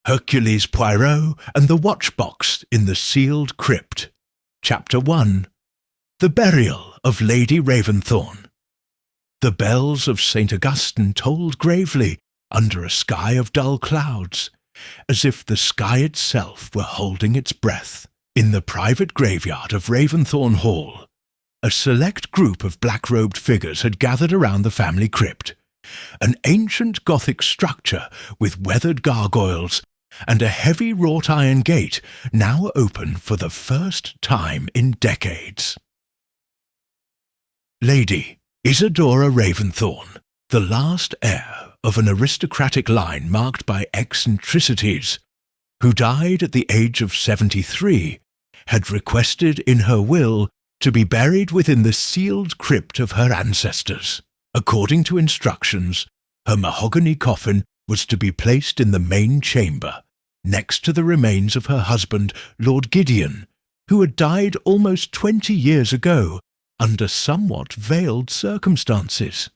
Hercules Poirot and the Watchbox in the Sealed Crypt. Chapter 1. The Burial of Lady Raventhorn. The bells of St. Augustine tolled gravely under a sky of dull clouds, as if the sky itself were holding its breath. In the private graveyard of Raventhorn Hall, a select group of black-robed figures had gathered around the family crypt, an ancient Gothic structure with weathered gargoyles and a heavy wrought-iron gate now open for the first time in decades. Lady Isadora Raventhorn, the last heir of an aristocratic line marked by eccentricities, who died at the age of 73, had requested in her will to be buried within the sealed crypt of her ancestors. According to instructions, her mahogany coffin was to be placed in the main chamber, next to the remains of her husband, Lord Gideon, who had died almost 20 years ago under somewhat veiled circumstances.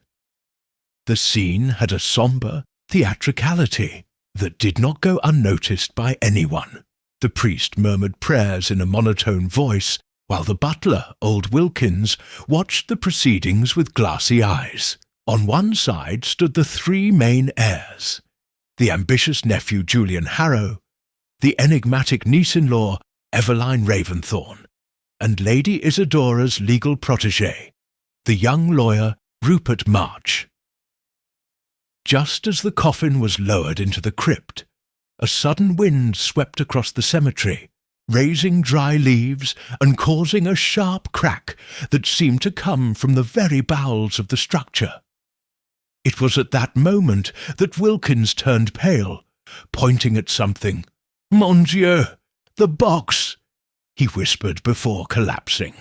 The scene had a sombre theatricality that did not go unnoticed by anyone. The priest murmured prayers in a monotone voice, while the butler, old Wilkins, watched the proceedings with glassy eyes. On one side stood the three main heirs: the ambitious nephew Julian Harrow, the enigmatic niece-in-law Eveline Raventhorn, and Lady Isadora's legal protégé, the young lawyer Rupert March. Just as the coffin was lowered into the crypt, a sudden wind swept across the cemetery, raising dry leaves and causing a sharp crack that seemed to come from the very bowels of the structure. It was at that moment that Wilkins turned pale, pointing at something. "Mon Dieu, the box!" he whispered before collapsing.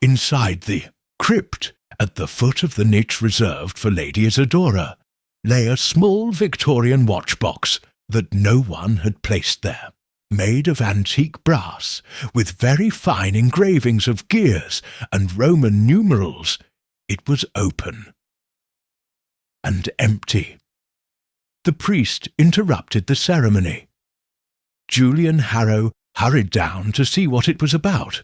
Inside the crypt, at the foot of the niche reserved for Lady Isadora, lay a small Victorian watchbox that no one had placed there. Made of antique brass, with very fine engravings of gears and Roman numerals, it was open and empty. The priest interrupted the ceremony. Julian Harrow hurried down to see what it was about,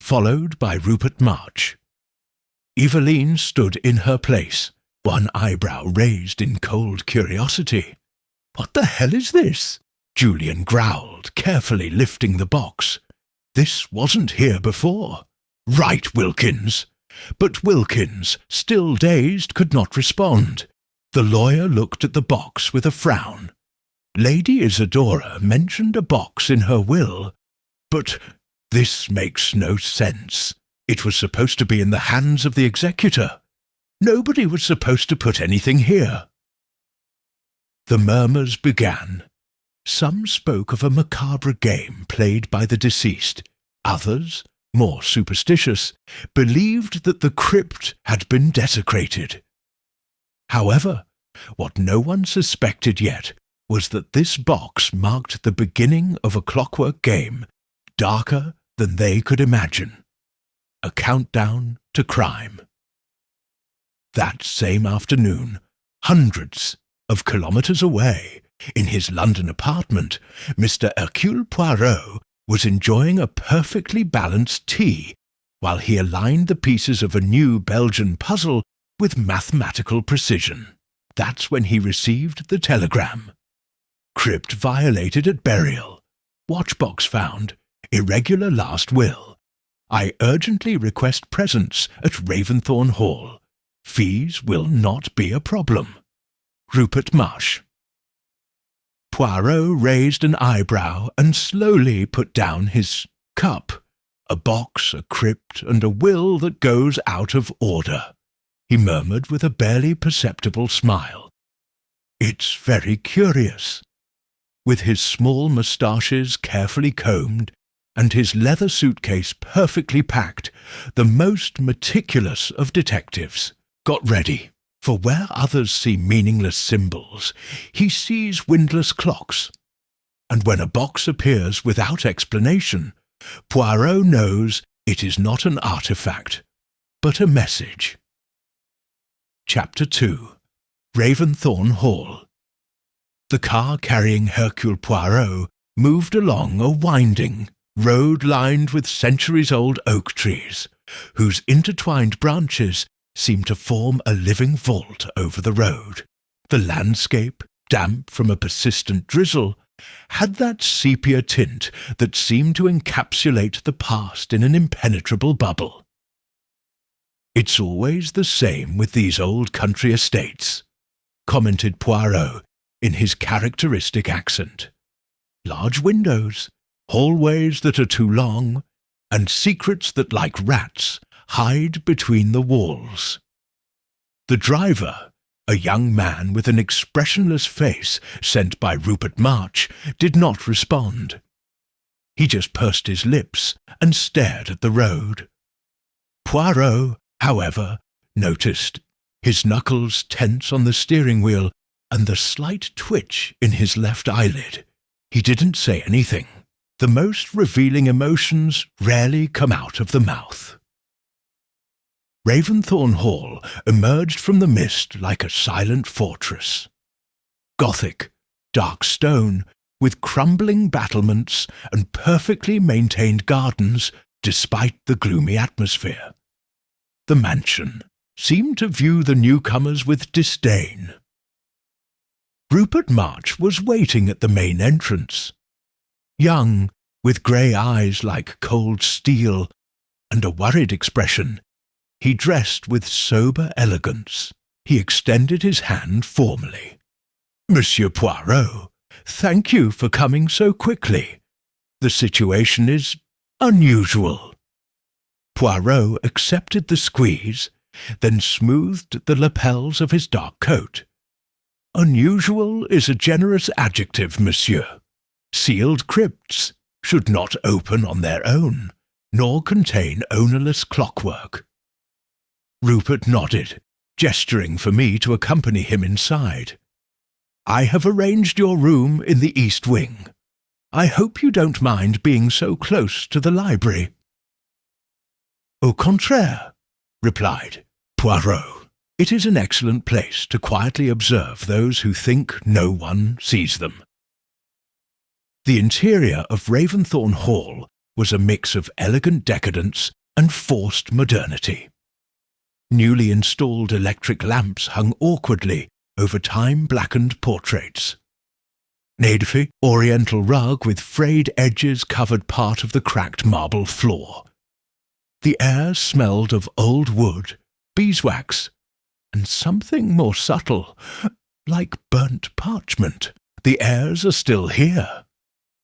followed by Rupert March. Eveline stood in her place, one eyebrow raised in cold curiosity. "What the hell is this?" Julian growled, carefully lifting the box. "This wasn't here before." "Right, Wilkins." But Wilkins, still dazed, could not respond. The lawyer looked at the box with a frown. Lady Isadora mentioned a box in her will, but this makes no sense. It was supposed to be in the hands of the executor. Nobody was supposed to put anything here. The murmurs began. Some spoke of a macabre game played by the deceased. Others, more superstitious, believed that the crypt had been desecrated. However, what no one suspected yet was that this box marked the beginning of a clockwork game, darker than they could imagine. A countdown to crime. That same afternoon, hundreds of kilometres away, in his London apartment, Mr. Hercule Poirot was enjoying a perfectly balanced tea while he aligned the pieces of a new Belgian puzzle with mathematical precision. That's when he received the telegram. Crypt violated at burial. Watchbox found. Irregular last will. I urgently request presence at Raventhorn Hall. Fees will not be a problem. Rupert March. Poirot raised an eyebrow and slowly put down his cup. A box, a crypt, and a will that goes out of order, he murmured with a barely perceptible smile. It's very curious. With his small moustaches carefully combed and his leather suitcase perfectly packed, the most meticulous of detectives got ready. For where others see meaningless symbols, he sees windlass clocks. And when a box appears without explanation, Poirot knows it is not an artifact, but a message. Chapter 2. Raventhorn Hall. The car carrying Hercule Poirot moved along a winding road lined with centuries-old oak trees, whose intertwined branches seemed to form a living vault over the road. The landscape, damp from a persistent drizzle, had that sepia tint that seemed to encapsulate the past in an impenetrable bubble. "It's always the same with these old country estates," commented Poirot in his characteristic accent. "Large windows, hallways that are too long, and secrets that, like rats, hide between the walls." The driver, a young man with an expressionless face sent by Rupert March, did not respond. He just pursed his lips and stared at the road. Poirot, however, noticed his knuckles tense on the steering wheel and the slight twitch in his left eyelid. He didn't say anything. The most revealing emotions rarely come out of the mouth. Raventhorn Hall emerged from the mist like a silent fortress. Gothic, dark stone, with crumbling battlements and perfectly maintained gardens despite the gloomy atmosphere. The mansion seemed to view the newcomers with disdain. Rupert March was waiting at the main entrance. Young, with grey eyes like cold steel, and a worried expression, he dressed with sober elegance. He extended his hand formally. "Monsieur Poirot, thank you for coming so quickly. The situation is unusual." Poirot accepted the squeeze, then smoothed the lapels of his dark coat. "Unusual is a generous adjective, monsieur. Sealed crypts should not open on their own, nor contain ownerless clockwork." Rupert nodded, gesturing for me to accompany him inside. "I have arranged your room in the east wing. I hope you don't mind being so close to the library." "Au contraire," replied Poirot. "It is an excellent place to quietly observe those who think no one sees them." The interior of Raventhorn Hall was a mix of elegant decadence and forced modernity. Newly installed electric lamps hung awkwardly over time-blackened portraits. Naidfi oriental rug with frayed edges covered part of the cracked marble floor. The air smelled of old wood, beeswax, and something more subtle, like burnt parchment. "The heirs are still here,"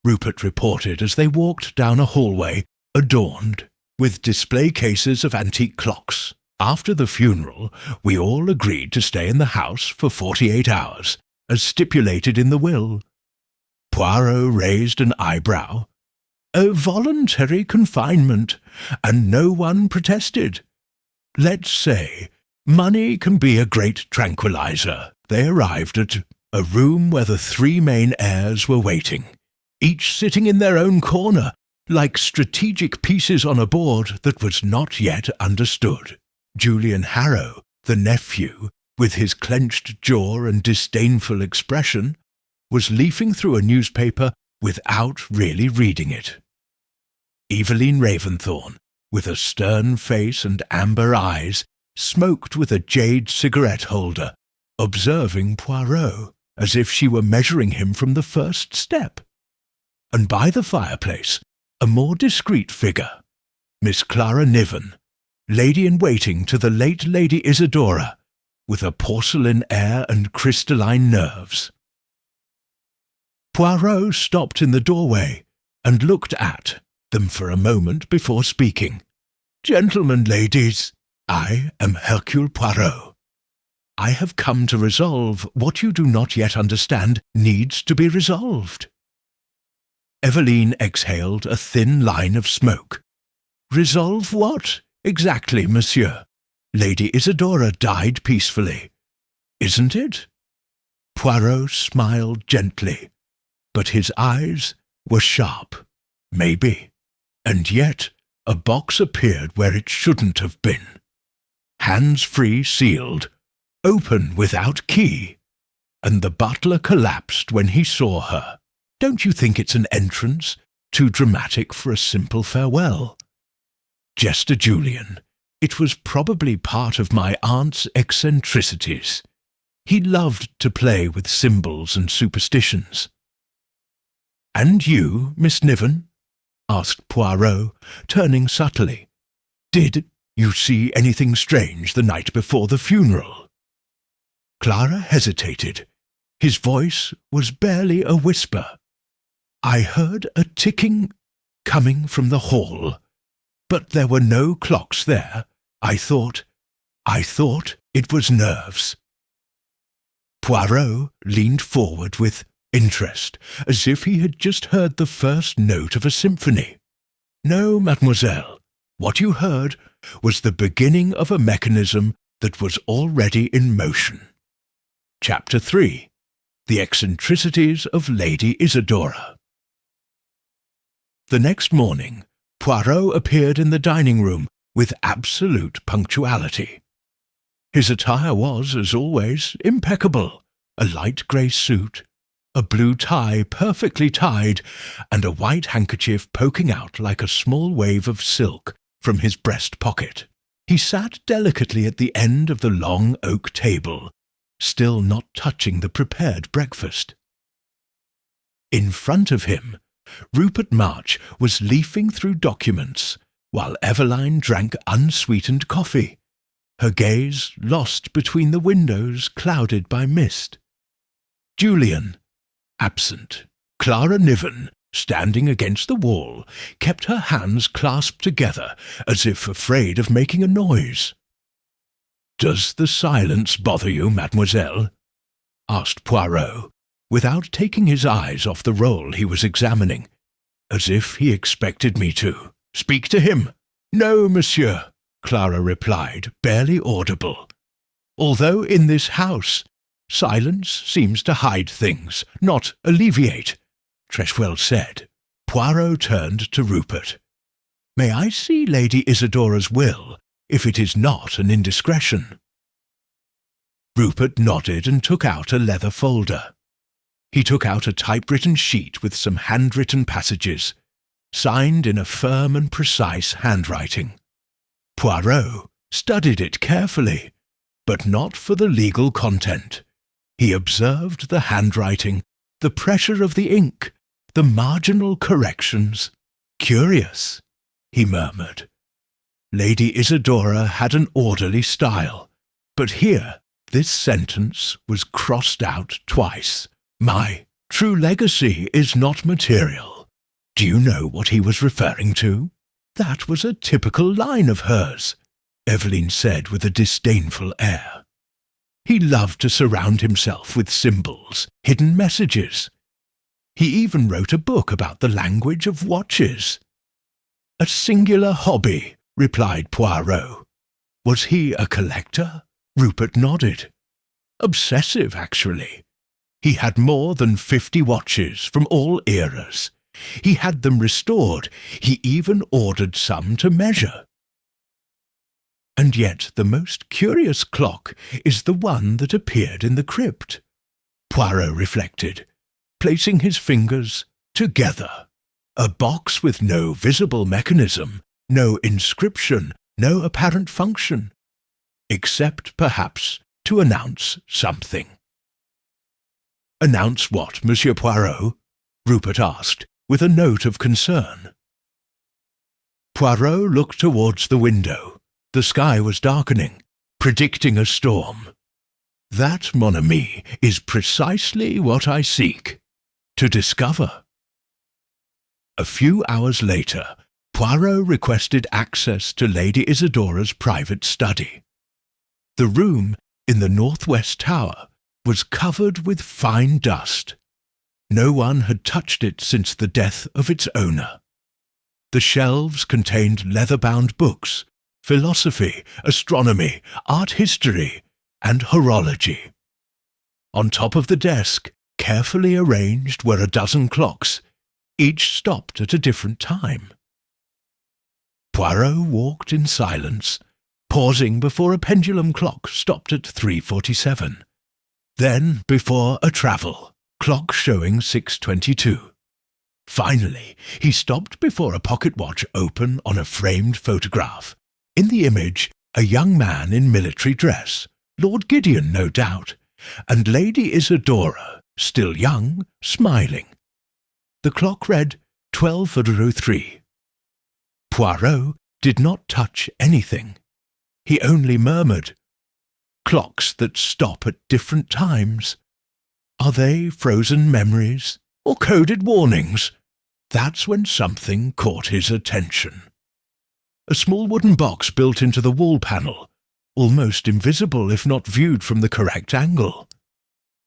Rupert reported as they walked down a hallway adorned with display cases of antique clocks. "After the funeral, we all agreed to stay in the house for 48 hours, as stipulated in the will." Poirot raised an eyebrow. "A voluntary confinement, and no one protested. Let's say, money can be a great tranquilizer." They arrived at a room where the three main heirs were waiting, each sitting in their own corner, like strategic pieces on a board that was not yet understood. Julian Harrow, the nephew, with his clenched jaw and disdainful expression, was leafing through a newspaper without really reading it. Eveline Raventhorn, with a stern face and amber eyes, smoked with a jade cigarette holder, observing Poirot as if she were measuring him from the first step. And by the fireplace, a more discreet figure, Miss Clara Niven, lady-in-waiting to the late Lady Isadora, with a porcelain air and crystalline nerves. Poirot stopped in the doorway and looked at them for a moment before speaking. "Gentlemen, ladies, I am Hercule Poirot. I have come to resolve what you do not yet understand needs to be resolved." Eveline exhaled a thin line of smoke. "Resolve what? Exactly, monsieur. Lady Isadora died peacefully, isn't it?" Poirot smiled gently, but his eyes were sharp. "Maybe. And yet a box appeared where it shouldn't have been. Hands-free sealed, open without key. and the butler collapsed when he saw her. Don't you think it's an entrance too dramatic for a simple farewell? Jester Julian, it was probably part of my aunt's eccentricities. He loved to play with symbols and superstitions. "And you, Miss Niven?" asked Poirot, turning subtly. "Did you see anything strange the night before the funeral?" Clara hesitated. His voice was barely a whisper. "I heard a ticking coming from the hall, but there were no clocks there. I thought it was nerves." Poirot leaned forward with interest, as if he had just heard the first note of a symphony. "No, mademoiselle. What you heard was the beginning of a mechanism that was already in motion." Chapter 3. The Eccentricities of Lady Isidora. The next morning, Poirot appeared in the dining room with absolute punctuality. His attire was, as always, impeccable: a light grey suit, a blue tie perfectly tied, and a white handkerchief poking out like a small wave of silk from his breast pocket. He sat delicately at the end of the long oak table, still not touching the prepared breakfast. In front of him, Rupert March was leafing through documents, while Eveline drank unsweetened coffee, her gaze lost between the windows clouded by mist. Julian, absent. Clara Niven, standing against the wall, kept her hands clasped together as if afraid of making a noise. "Does the silence bother you, mademoiselle?" asked Poirot, without taking his eyes off the roll he was examining, as if he expected me to. "Speak to him." "No, monsieur," Clara replied, barely audible. "Although in this house, silence seems to hide things, not alleviate," Treschwell said. Poirot turned to Rupert. "May I see Lady Isidora's will, if it is not an indiscretion?" Rupert nodded and took out a leather folder. He took out a typewritten sheet with some handwritten passages, signed in a firm and precise handwriting. Poirot studied it carefully, but not for the legal content. He observed the handwriting, the pressure of the ink, the marginal corrections. "Curious," he murmured. Lady Isidora had an orderly style, but here this sentence was crossed out twice. "My true legacy is not material." Do you know what he was referring to? "That was a typical line of hers," Eveline said with a disdainful air. "He loved to surround himself with symbols, hidden messages. He even wrote a book about the language of watches." "A singular hobby," replied Poirot. "Was he a collector?" Rupert nodded. "Obsessive, actually. He had more than 50 watches from all eras. He had them restored. He even ordered some to measure. And yet the most curious clock is the one that appeared in the crypt," Poirot reflected, placing his fingers together. A box with no visible mechanism, no inscription, no apparent function, except perhaps to announce something. "Announce what, Monsieur Poirot?" Rupert asked, with a note of concern. Poirot looked towards the window. The sky was darkening, predicting a storm. "That, mon ami, is precisely what I seek to discover." A few hours later, Poirot requested access to Lady Isidora's private study. The room in the northwest tower was covered with fine dust. No one had touched it since the death of its owner. The shelves contained leather-bound books, philosophy, astronomy, art history, and horology. On top of the desk, carefully arranged, were a dozen clocks, each stopped at a different time. Poirot walked in silence, pausing before a pendulum clock stopped at 3:47. Then, before a travel, clock showing 6:22. Finally, he stopped before a pocket watch open on a framed photograph. In the image, a young man in military dress, Lord Gideon no doubt, and Lady Isadora, still young, smiling. The clock read 12:03. Poirot did not touch anything. He only murmured, "Clocks that stop at different times. Are they frozen memories or coded warnings?" That's when something caught his attention. A small wooden box built into the wall panel, almost invisible if not viewed from the correct angle.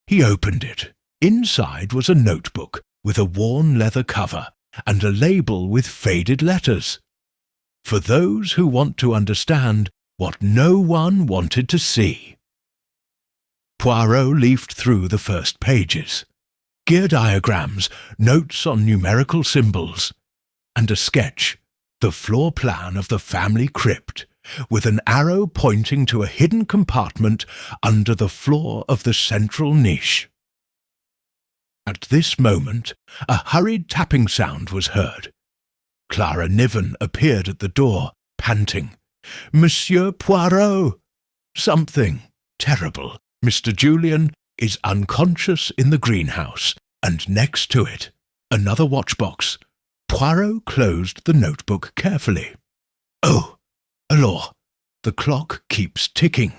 He opened it. Inside was a notebook with a worn leather cover and a label with faded letters. For those who want to understand what no one wanted to see. Poirot leafed through the first pages. Gear diagrams, notes on numerical symbols, and a sketch, the floor plan of the family crypt, with an arrow pointing to a hidden compartment under the floor of the central niche. At this moment, a hurried tapping sound was heard. Clara Niven appeared at the door, panting. "Monsieur Poirot! Something terrible. Mr. Julian is unconscious in the greenhouse, and next to it, another watchbox." Poirot closed the notebook carefully. "Oh, alors, the clock keeps ticking."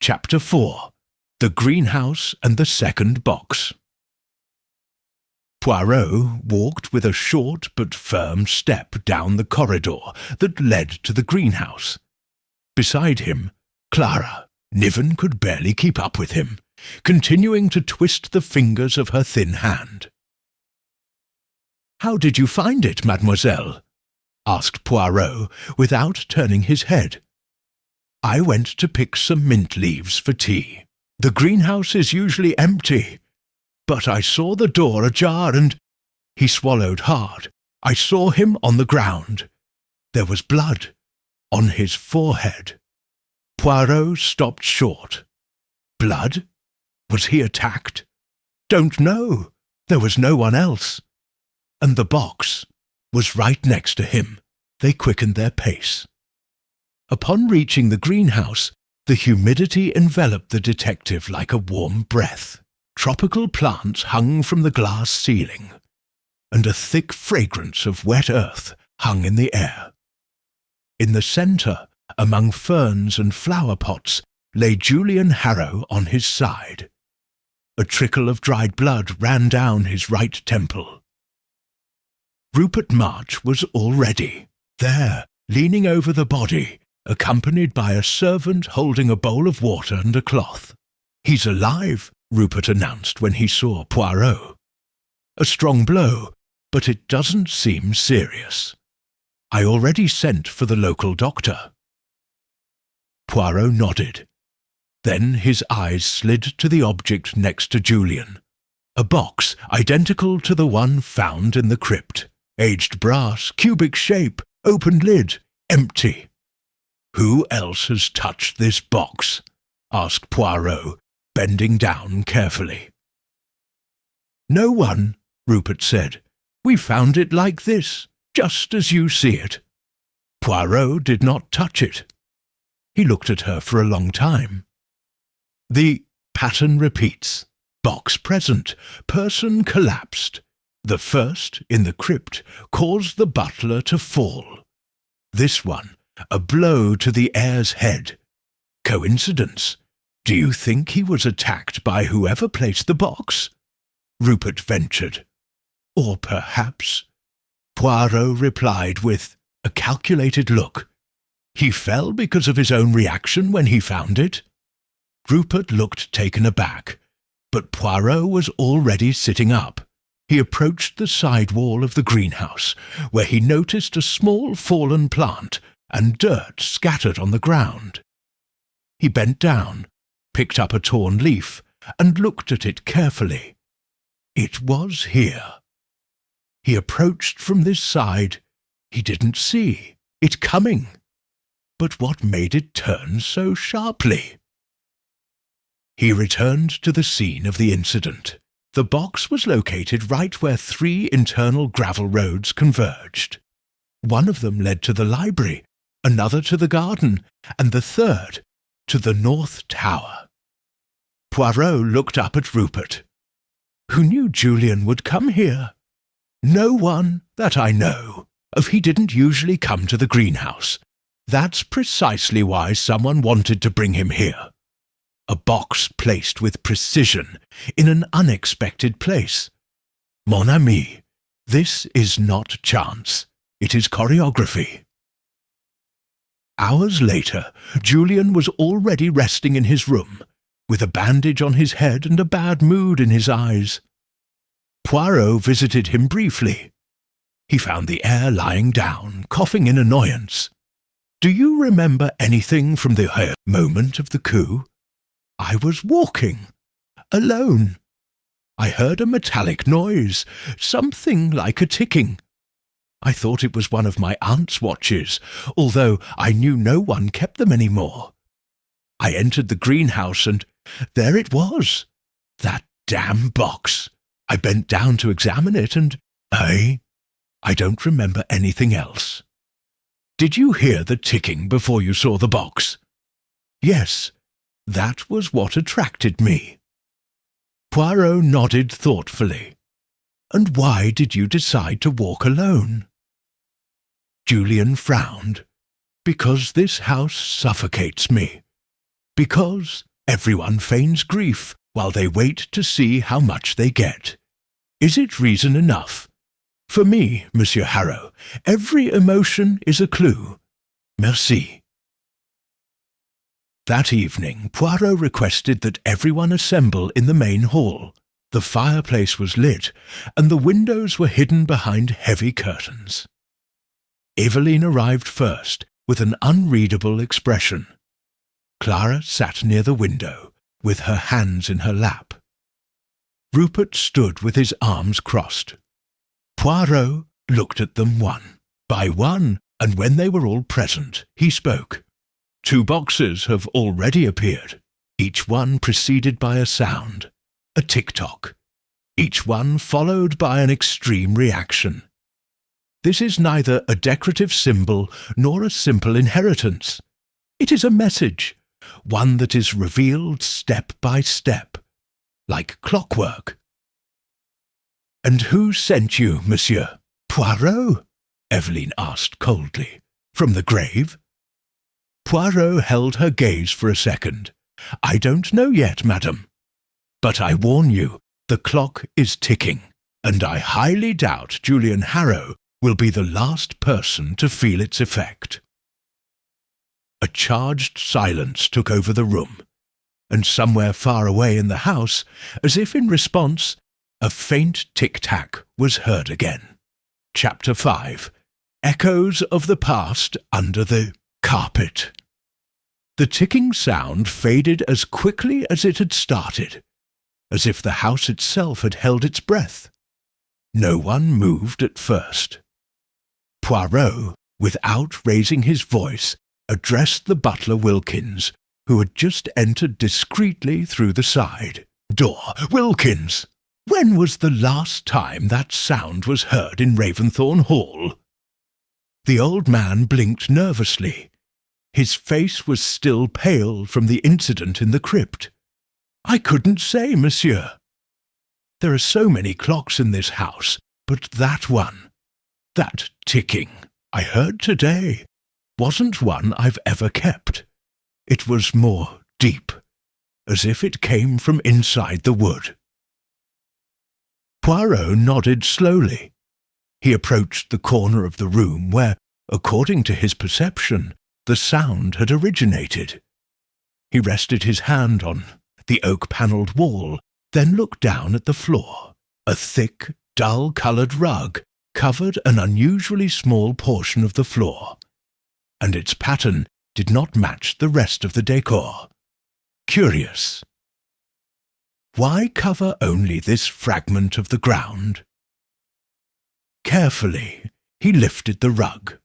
Chapter 4. The Greenhouse and the Second Box. Poirot walked with a short but firm step down the corridor that led to the greenhouse. Beside him, Clara. Niven could barely keep up with him, continuing to twist the fingers of her thin hand. "How did you find it, mademoiselle?" asked Poirot, without turning his head. "I went to pick some mint leaves for tea. The greenhouse is usually empty, but I saw the door ajar and—" He swallowed hard. "I saw him on the ground. There was blood on his forehead." Poirot stopped short. Blood? Was he attacked? "Don't know. There was no one else." And the box was right next to him. They quickened their pace. Upon reaching the greenhouse, the humidity enveloped the detective like a warm breath. Tropical plants hung from the glass ceiling, and a thick fragrance of wet earth hung in the air. In the centre, among ferns and flower pots, lay Julian Harrow on his side. A trickle of dried blood ran down his right temple. Rupert March was already there, leaning over the body, accompanied by a servant holding a bowl of water and a cloth. "He's alive," Rupert announced when he saw Poirot. "A strong blow, but it doesn't seem serious. I already sent for the local doctor." Poirot nodded. Then his eyes slid to the object next to Julian. A box identical to the one found in the crypt. Aged brass, cubic shape, open lid, empty. "Who else has touched this box?" asked Poirot, bending down carefully. "No one," Rupert said. "We found it like this, just as you see it." Poirot did not touch it. He looked at her for a long time. "The pattern repeats. Box present, person collapsed. The first, in the crypt, caused the butler to fall. This one, a blow to the heir's head. Coincidence? Do you think he was attacked by whoever placed the box?" Rupert ventured. "Or perhaps—" Poirot replied with a calculated look. "He fell because of his own reaction when he found it?" Rupert looked taken aback, but Poirot was already sitting up. He approached the side wall of the greenhouse, where he noticed a small fallen plant and dirt scattered on the ground. He bent down, picked up a torn leaf, and looked at it carefully. It was here. He approached from this side. He didn't see it coming. But what made it turn so sharply? He returned to the scene of the incident. The box was located right where 3 internal gravel roads converged. One of them led to the library, another to the garden, and the third to the North Tower. Poirot looked up at Rupert. "Who knew Julian would come here?" "No one that I know of. He didn't usually come to the greenhouse. That's precisely why someone wanted to bring him here. A box placed with precision in an unexpected place. Mon ami, this is not chance. It is choreography." Hours later, Julian was already resting in his room, with a bandage on his head and a bad mood in his eyes. Poirot visited him briefly. He found the heir lying down, coughing in annoyance. "Do you remember anything from the moment of the coup?" "I was walking, alone. I heard a metallic noise, something like a ticking. I thought it was one of my aunt's watches, although I knew no one kept them any more. I entered the greenhouse and there it was, that damn box. I bent down to examine it and I don't remember anything else." "Did you hear the ticking before you saw the box?" "Yes, that was what attracted me." Poirot nodded thoughtfully. "And why did you decide to walk alone?" Julian frowned. "Because this house suffocates me. Because everyone feigns grief while they wait to see how much they get. Is it reason enough? For me, Monsieur Harrow, every emotion is a clue. Merci." That evening, Poirot requested that everyone assemble in the main hall. The fireplace was lit, and the windows were hidden behind heavy curtains. Eveline arrived first, with an unreadable expression. Clara sat near the window, with her hands in her lap. Rupert stood with his arms crossed. Poirot looked at them one by one, and when they were all present, he spoke. "2 boxes have already appeared, each one preceded by a sound, a tick-tock, each one followed by an extreme reaction. This is neither a decorative symbol nor a simple inheritance. It is a message, one that is revealed step by step, like clockwork." "And who sent you, monsieur?" "Poirot?" Eveline asked coldly. "From the grave?" Poirot held her gaze for a second. "I don't know yet, madam. But I warn you, the clock is ticking, and I highly doubt Julian Harrow will be the last person to feel its effect." A charged silence took over the room, and somewhere far away in the house, as if in response, a faint tic-tac was heard again. Chapter 5. Echoes of the Past Under the Carpet. The ticking sound faded as quickly as it had started, as if the house itself had held its breath. No one moved at first. Poirot, without raising his voice, addressed the butler Wilkins, who had just entered discreetly through the side door. "Wilkins, when was the last time that sound was heard in Raventhorn Hall?" The old man blinked nervously. His face was still pale from the incident in the crypt. "I couldn't say, monsieur. There are so many clocks in this house, but that one, that ticking I heard today, wasn't one I've ever kept. It was more deep, as if it came from inside the wood." Poirot nodded slowly. He approached the corner of the room where, according to his perception, the sound had originated. He rested his hand on the oak-panelled wall, then looked down at the floor. A thick, dull-coloured rug covered an unusually small portion of the floor, and its pattern did not match the rest of the decor. Curious. Why cover only this fragment of the ground? Carefully, he lifted the rug.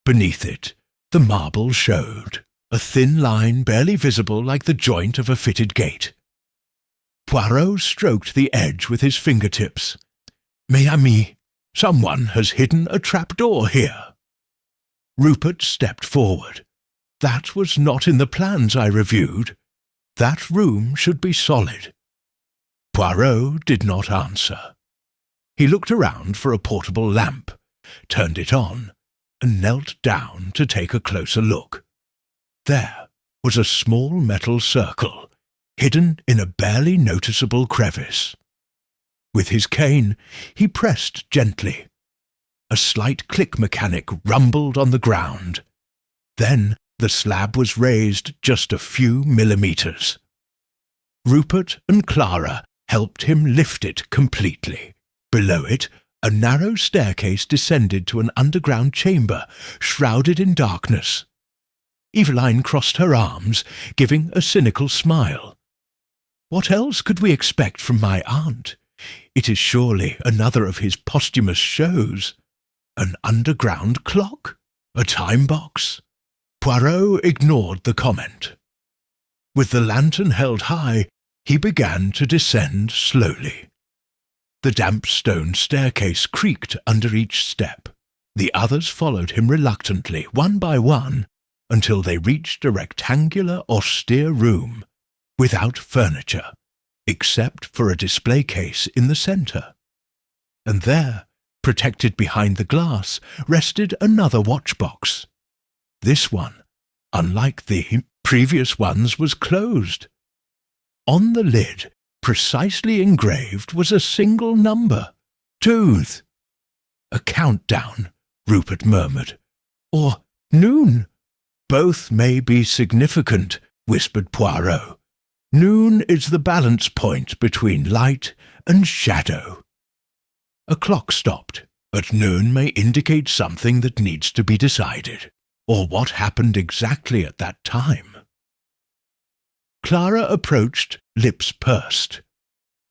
Beneath it, the marble showed, a thin line barely visible like the joint of a fitted gate. Poirot stroked the edge with his fingertips. "Mes amis, someone has hidden a trapdoor here." Rupert stepped forward. "That was not in the plans I reviewed. That room should be solid." Poirot did not answer. He looked around for a portable lamp, turned it on, and knelt down to take a closer look. There was a small metal circle, hidden in a barely noticeable crevice. With his cane, he pressed gently. A slight click mechanic rumbled on the ground. Then the slab was raised just a few millimeters. Rupert and Clara helped him lift it completely. Below it, a narrow staircase descended to an underground chamber, shrouded in darkness. Eveline crossed her arms, giving a cynical smile. "What else could we expect from my aunt? It is surely another of his posthumous shows. An underground clock? A time box?" Poirot ignored the comment. With the lantern held high, he began to descend slowly. The damp stone staircase creaked under each step. The others followed him reluctantly, one by one, until they reached a rectangular, austere room, without furniture, except for a display case in the centre. And there, protected behind the glass, rested another watchbox. This one, unlike the previous ones, was closed. On the lid, precisely engraved, was a single number, 2. "A countdown," Rupert murmured. "Or noon." "Both may be significant," whispered Poirot. "Noon is the balance point between light and shadow." A clock stopped, but noon may indicate something that needs to be decided, or what happened exactly at that time. Clara approached, lips pursed.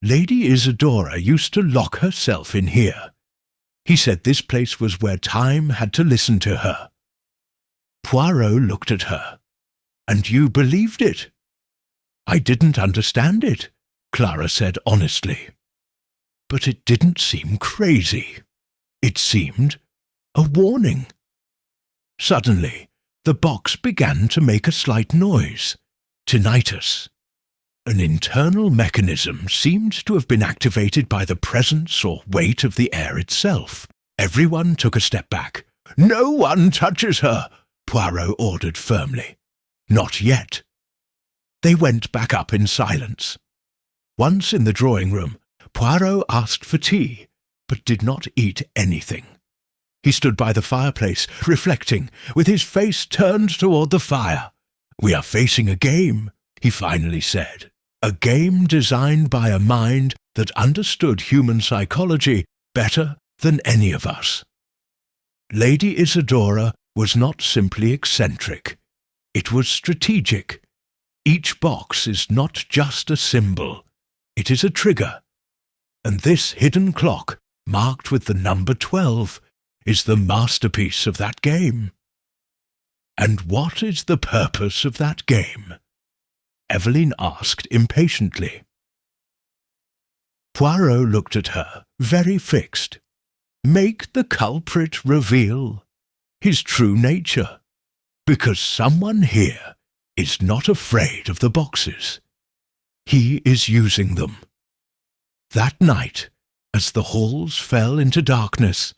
"Lady Isidora used to lock herself in here. He said this place was where time had to listen to her." Poirot looked at her. "And you believed it?" "I didn't understand it," Clara said honestly. "But it didn't seem crazy. It seemed a warning." Suddenly, the box began to make a slight noise. Tinnitus. An internal mechanism seemed to have been activated by the presence or weight of the air itself. Everyone took a step back. "No one touches her," Poirot ordered firmly. "Not yet." They went back up in silence. Once in the drawing room, Poirot asked for tea, but did not eat anything. He stood by the fireplace, reflecting, with his face turned toward the fire. "We are facing a game," he finally said. "A game designed by a mind that understood human psychology better than any of us." Lady Isidora was not simply eccentric. It was strategic. Each box is not just a symbol. It is a trigger. And this hidden clock, marked with the number 12, is the masterpiece of that game. "And what is the purpose of that game?" Eveline asked impatiently. Poirot looked at her, very fixed. "Make the culprit reveal his true nature, because someone here is not afraid of the boxes. He is using them." That night, as the halls fell into darkness,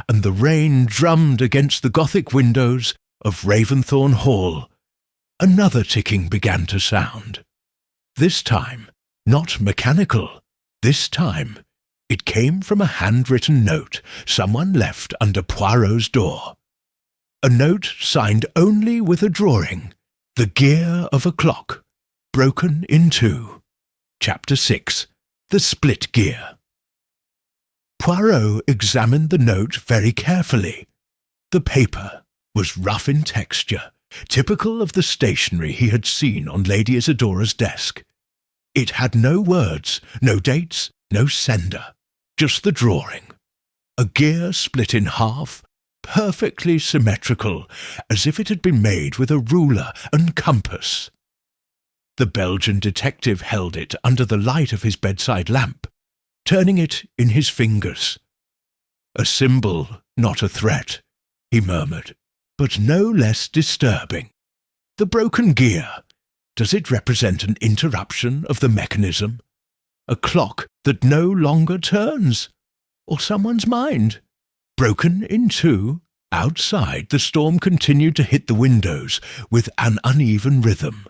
and the rain drummed against the Gothic windows of Raventhorn Hall, another ticking began to sound. This time, not mechanical. This time, it came from a handwritten note someone left under Poirot's door. A note signed only with a drawing, the gear of a clock, broken in two. Chapter 6. The Split Gear. Poirot examined the note very carefully. The paper was rough in texture, typical of the stationery he had seen on Lady Isidora's desk. It had no words, no dates, no sender, just the drawing. A gear split in half, perfectly symmetrical, as if it had been made with a ruler and compass. The Belgian detective held it under the light of his bedside lamp, turning it in his fingers. "A symbol, not a threat," he murmured, "but no less disturbing. The broken gear, does it represent an interruption of the mechanism? A clock that no longer turns? Or someone's mind? Broken in two?" Outside, the storm continued to hit the windows with an uneven rhythm.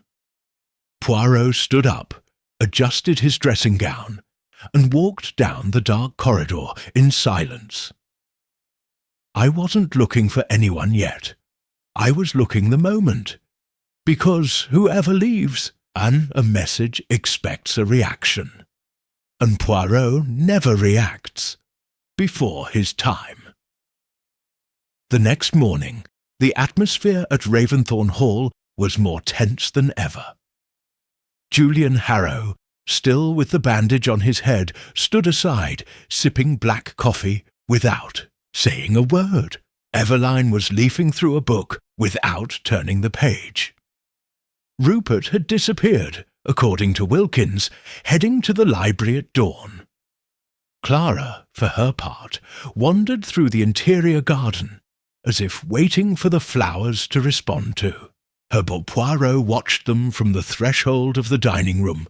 Poirot stood up, adjusted his dressing gown, and walked down the dark corridor in silence. I wasn't looking for anyone yet. I was looking the moment. Because whoever leaves, and a message expects a reaction. And Poirot never reacts before his time. The next morning, the atmosphere at Raventhorn Hall was more tense than ever. Julian Harrow, still with the bandage on his head, stood aside, sipping black coffee without saying a word. Eveline was leafing through a book without turning the page. Rupert had disappeared, according to Wilkins, heading to the library at dawn. Clara, for her part, wandered through the interior garden, as if waiting for the flowers to respond to. Hercule Poirot watched them from the threshold of the dining room,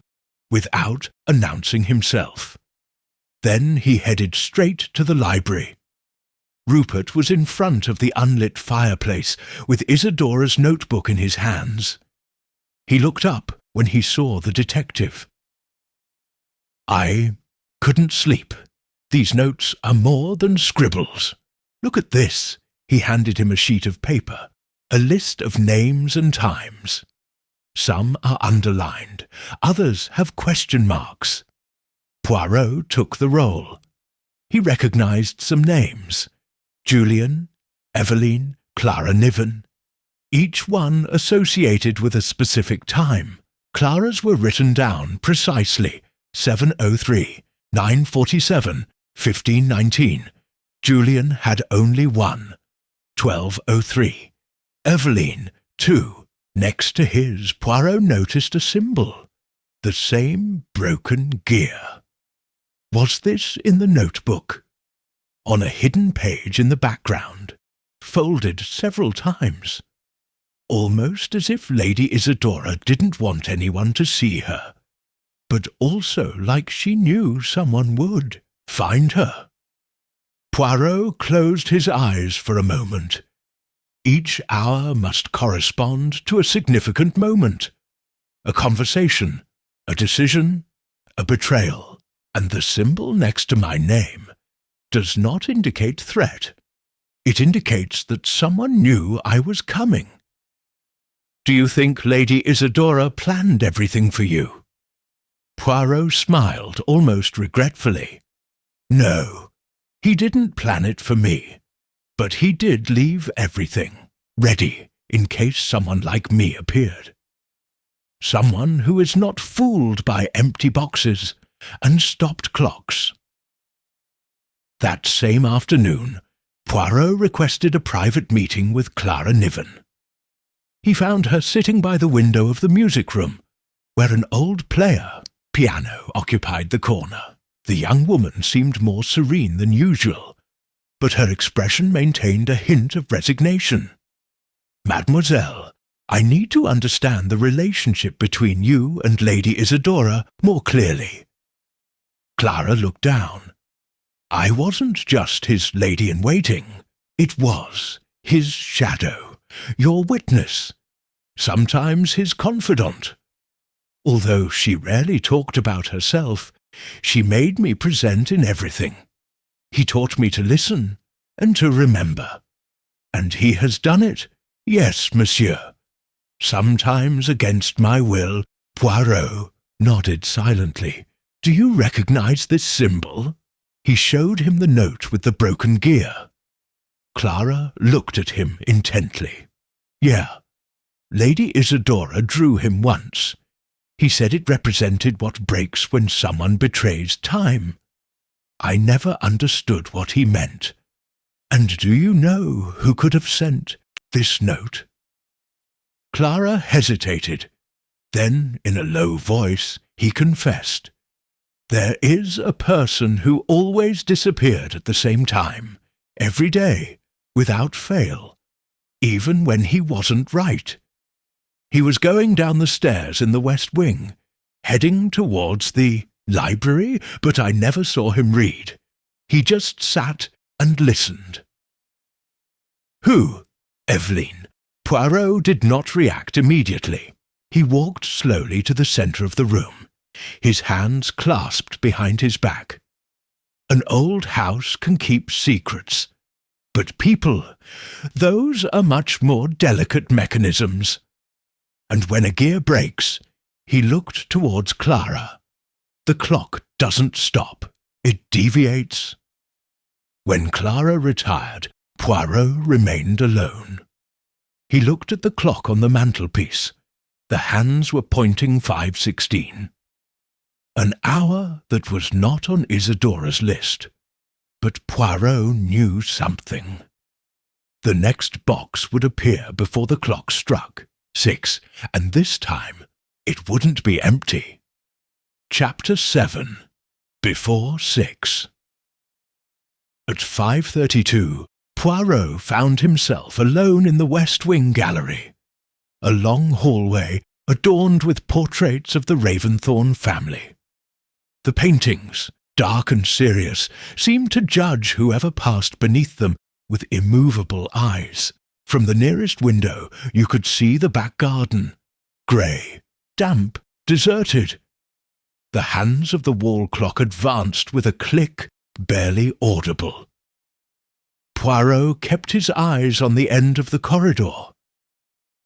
without announcing himself. Then he headed straight to the library. Rupert was in front of the unlit fireplace, with Isadora's notebook in his hands. He looked up when he saw the detective. "I couldn't sleep. These notes are more than scribbles. Look at this." He handed him a sheet of paper, a list of names and times. Some are underlined, others have question marks. Poirot took the roll. He recognized some names: Julian, Eveline, Clara Niven, each one associated with a specific time. Clara's were written down precisely: 7:03, 9:47, 15:19. Julian had only one: 12:03. Eveline, 2. Next to his, Poirot noticed a symbol: the same broken gear. Was this in the notebook? On a hidden page in the background, folded several times. Almost as if Lady Isidora didn't want anyone to see her, but also like she knew someone would find her. Poirot closed his eyes for a moment. Each hour must correspond to a significant moment: a conversation, a decision, a betrayal, and the symbol next to my name does not indicate threat. It indicates that someone knew I was coming. Do you think Lady Isidora planned everything for you? Poirot smiled almost regretfully. No, he didn't plan it for me, but he did leave everything ready in case someone like me appeared. Someone who is not fooled by empty boxes and stopped clocks. That same afternoon, Poirot requested a private meeting with Clara Niven. He found her sitting by the window of the music room, where an old piano occupied the corner. The young woman seemed more serene than usual, but her expression maintained a hint of resignation. "Mademoiselle, I need to understand the relationship between you and Lady Isidora more clearly." Clara looked down. "I wasn't just his lady-in-waiting. It was his shadow, your witness, sometimes his confidant. Although she rarely talked about herself, she made me present in everything. He taught me to listen and to remember. And he has done it, yes, monsieur. Sometimes against my will." Poirot nodded silently. "Do you recognize this symbol?" He showed him the note with the broken gear. Clara looked at him intently. "Yeah, Lady Isidora drew him once. He said it represented what breaks when someone betrays time. I never understood what he meant. And do you know who could have sent this note?" Clara hesitated. Then, in a low voice, he confessed. "There is a person who always disappeared at the same time, every day, without fail, even when he wasn't right. He was going down the stairs in the west wing, heading towards the library, but I never saw him read. He just sat and listened." "Who?" Eveline. Poirot did not react immediately. He walked slowly to the centre of the room, his hands clasped behind his back. An old house can keep secrets, but people, those are much more delicate mechanisms. And when a gear breaks, he looked towards Clara. The clock doesn't stop, it deviates. When Clara retired, Poirot remained alone. He looked at the clock on the mantelpiece. The hands were pointing 5:16. An hour that was not on Isadora's list. But Poirot knew something. The next box would appear before the clock struck 6, and this time it wouldn't be empty. Chapter 7. Before 6. At 5:32, Poirot found himself alone in the West Wing gallery. A long hallway adorned with portraits of the Raventhorn family. The paintings, dark and serious, seemed to judge whoever passed beneath them with immovable eyes. From the nearest window you could see the back garden, grey, damp, deserted. The hands of the wall clock advanced with a click barely audible. Poirot kept his eyes on the end of the corridor.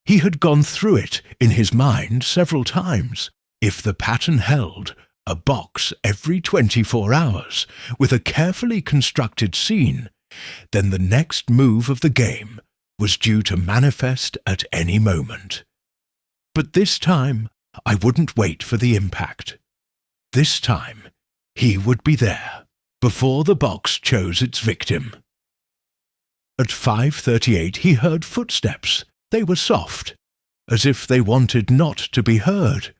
He had gone through it in his mind several times. If the pattern held, a box every 24 hours, with a carefully constructed scene, then the next move of the game was due to manifest at any moment. But this time, I wouldn't wait for the impact. This time, he would be there, before the box chose its victim. At 5:38 he heard footsteps. They were soft, as if they wanted not to be heard.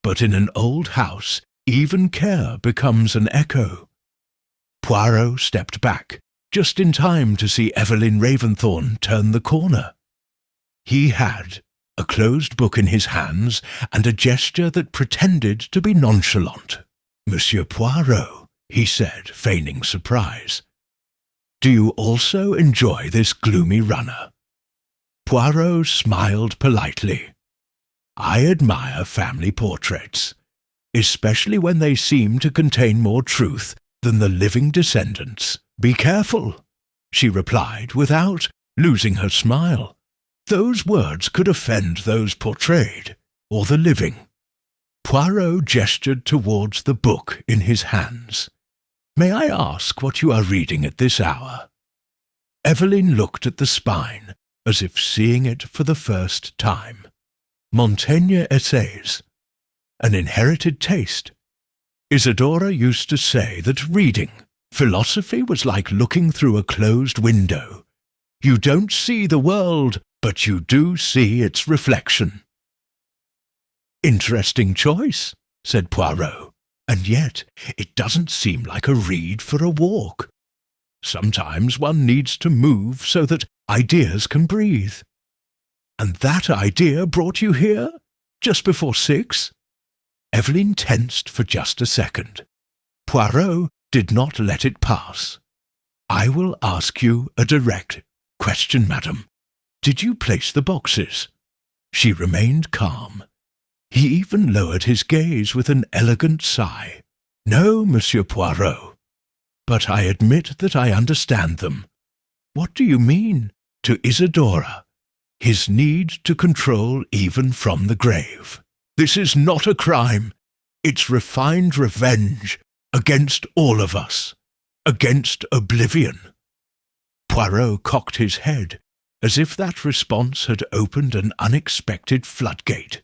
But in an old house, even care becomes an echo. Poirot stepped back, just in time to see Eveline Raventhorn turn the corner. He had a closed book in his hands and a gesture that pretended to be nonchalant. "Monsieur Poirot," he said, feigning surprise. "Do you also enjoy this gloomy runner?" Poirot smiled politely. "I admire family portraits, especially when they seem to contain more truth than the living descendants." "Be careful," she replied without losing her smile. "Those words could offend those portrayed, or the living." Poirot gestured towards the book in his hands. "May I ask what you are reading at this hour?" Eveline looked at the spine, as if seeing it for the first time. Montaigne essays. An inherited taste. Isadora used to say that reading, philosophy, was like looking through a closed window. You don't see the world, but you do see its reflection. "Interesting choice," said Poirot, "and yet it doesn't seem like a read for a walk. Sometimes one needs to move so that ideas can breathe. And that idea brought you here, just before 6? Eveline tensed for just a second. Poirot did not let it pass. "I will ask you a direct question, madam. Did you place the boxes?" She remained calm. He even lowered his gaze with an elegant sigh. "No, Monsieur Poirot. But I admit that I understand them." "What do you mean?" "To Isadora, his need to control even from the grave. This is not a crime. It's refined revenge against all of us, against oblivion." Poirot cocked his head, as if that response had opened an unexpected floodgate.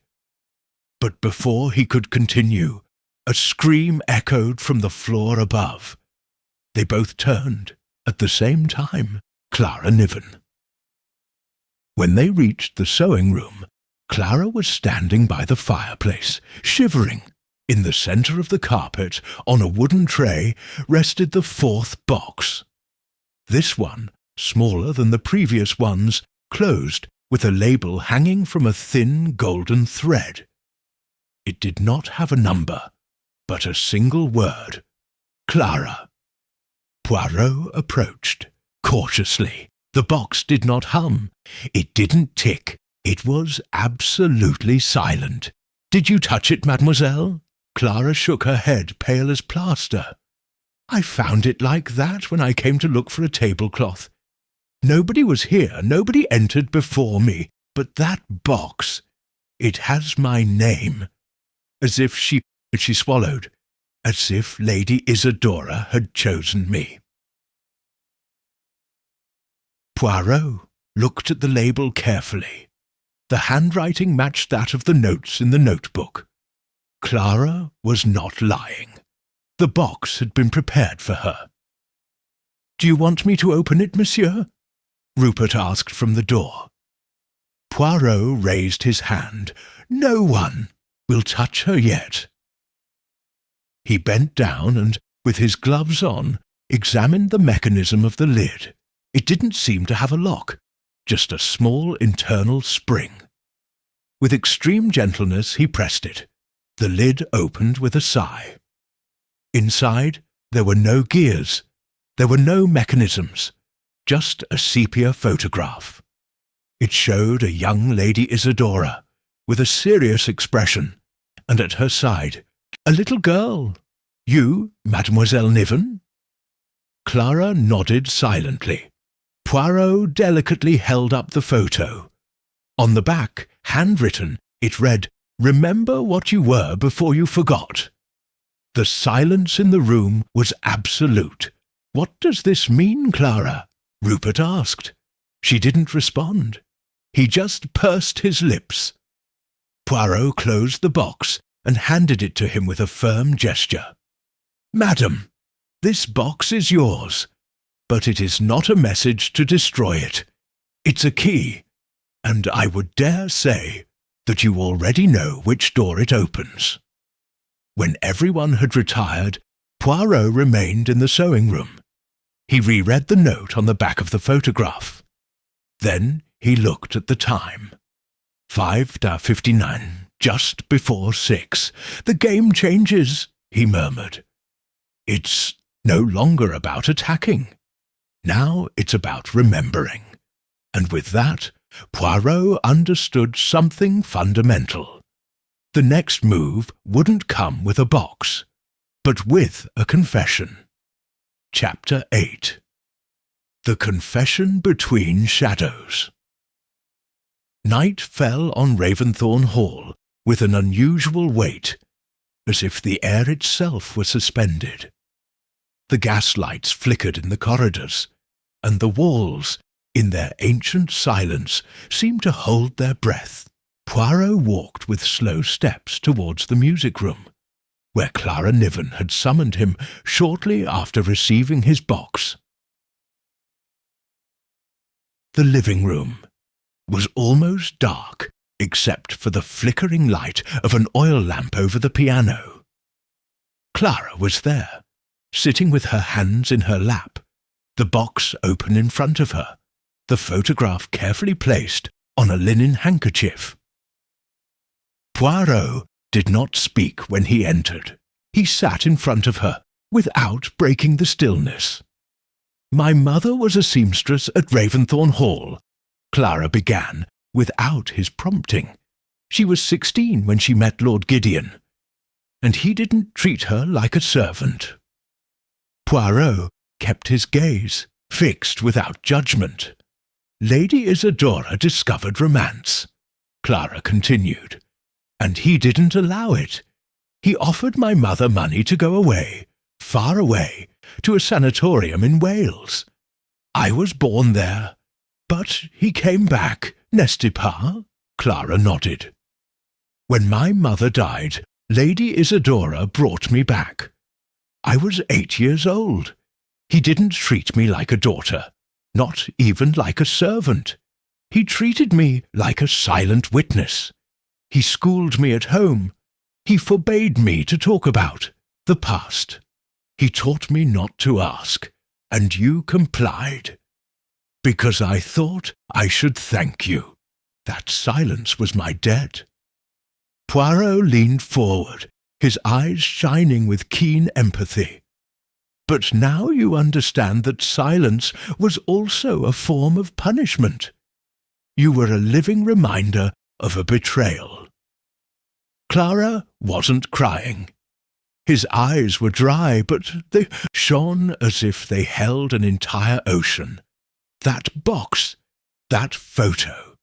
But before he could continue, a scream echoed from the floor above. They both turned, at the same time, Clara Niven. When they reached the sewing room, Clara was standing by the fireplace, shivering. In the centre of the carpet, on a wooden tray, rested the fourth box. This one, smaller than the previous ones, closed with a label hanging from a thin golden thread. It did not have a number, but a single word: Clara. Poirot approached, cautiously. The box did not hum. It didn't tick. It was absolutely silent. "Did you touch it, mademoiselle?" Clara shook her head, pale as plaster. "I found it like that when I came to look for a tablecloth. Nobody was here, nobody entered before me, but that box, it has my name." As if she swallowed, as if Lady Isidora had chosen me. Poirot looked at the label carefully. The handwriting matched that of the notes in the notebook. Clara was not lying. The box had been prepared for her. "Do you want me to open it, monsieur?" Rupert asked from the door. Poirot raised his hand. "No one will touch her yet." He bent down and, with his gloves on, examined the mechanism of the lid. It didn't seem to have a lock, just a small internal spring. With extreme gentleness he pressed it. The lid opened with a sigh. Inside there were no gears. There were no mechanisms. Just a sepia photograph. It showed a young Lady Isidora, with a serious expression, and at her side, a little girl. "You, Mademoiselle Niven?" Clara nodded silently. Poirot delicately held up the photo. On the back, handwritten, it read, "Remember what you were before you forgot." The silence in the room was absolute. "What does this mean, Clara?" Rupert asked. She didn't respond. He just pursed his lips. Poirot closed the box and handed it to him with a firm gesture. "Madam, this box is yours, but it is not a message to destroy it. It's a key, and I would dare say that you already know which door it opens." When everyone had retired, Poirot remained in the sewing room. He reread the note on the back of the photograph. Then he looked at the time. 5:59, just before 6. "The game changes," he murmured. "It's no longer about attacking. Now it's about remembering." And with that, Poirot understood something fundamental. The next move wouldn't come with a box, but with a confession. Chapter 8. The Confession Between Shadows. Night fell on Raventhorn Hall with an unusual weight, as if the air itself were suspended. The gaslights flickered in the corridors, and the walls, in their ancient silence, seemed to hold their breath. Poirot walked with slow steps towards the music room, where Clara Niven had summoned him shortly after receiving his box. The living room was almost dark, except for the flickering light of an oil lamp over the piano. Clara was there, sitting with her hands in her lap, the box open in front of her, the photograph carefully placed on a linen handkerchief. Poirot did not speak when he entered. He sat in front of her, without breaking the stillness. "My mother was a seamstress at Raventhorn Hall," Clara began, without his prompting. "She was 16 when she met Lord Gideon, and he didn't treat her like a servant." Poirot kept his gaze, fixed without judgment. "Lady Isidora discovered romance," Clara continued, "and he didn't allow it. He offered my mother money to go away, far away, to a sanatorium in Wales. I was born there, but he came back, n'est-ce pas?" Clara nodded. "When my mother died, Lady Isidora brought me back. I was 8 years old. He didn't treat me like a daughter. not even like a servant. He treated me like a silent witness. He schooled me at home. He forbade me to talk about the past. He taught me not to ask, and you complied. Because I thought I should thank you. That silence was my debt." Poirot leaned forward, his eyes shining with keen empathy. "But now you understand that silence was also a form of punishment. You were a living reminder of a betrayal." Clara wasn't crying. His eyes were dry, but they shone as if they held an entire ocean. That box, that photo.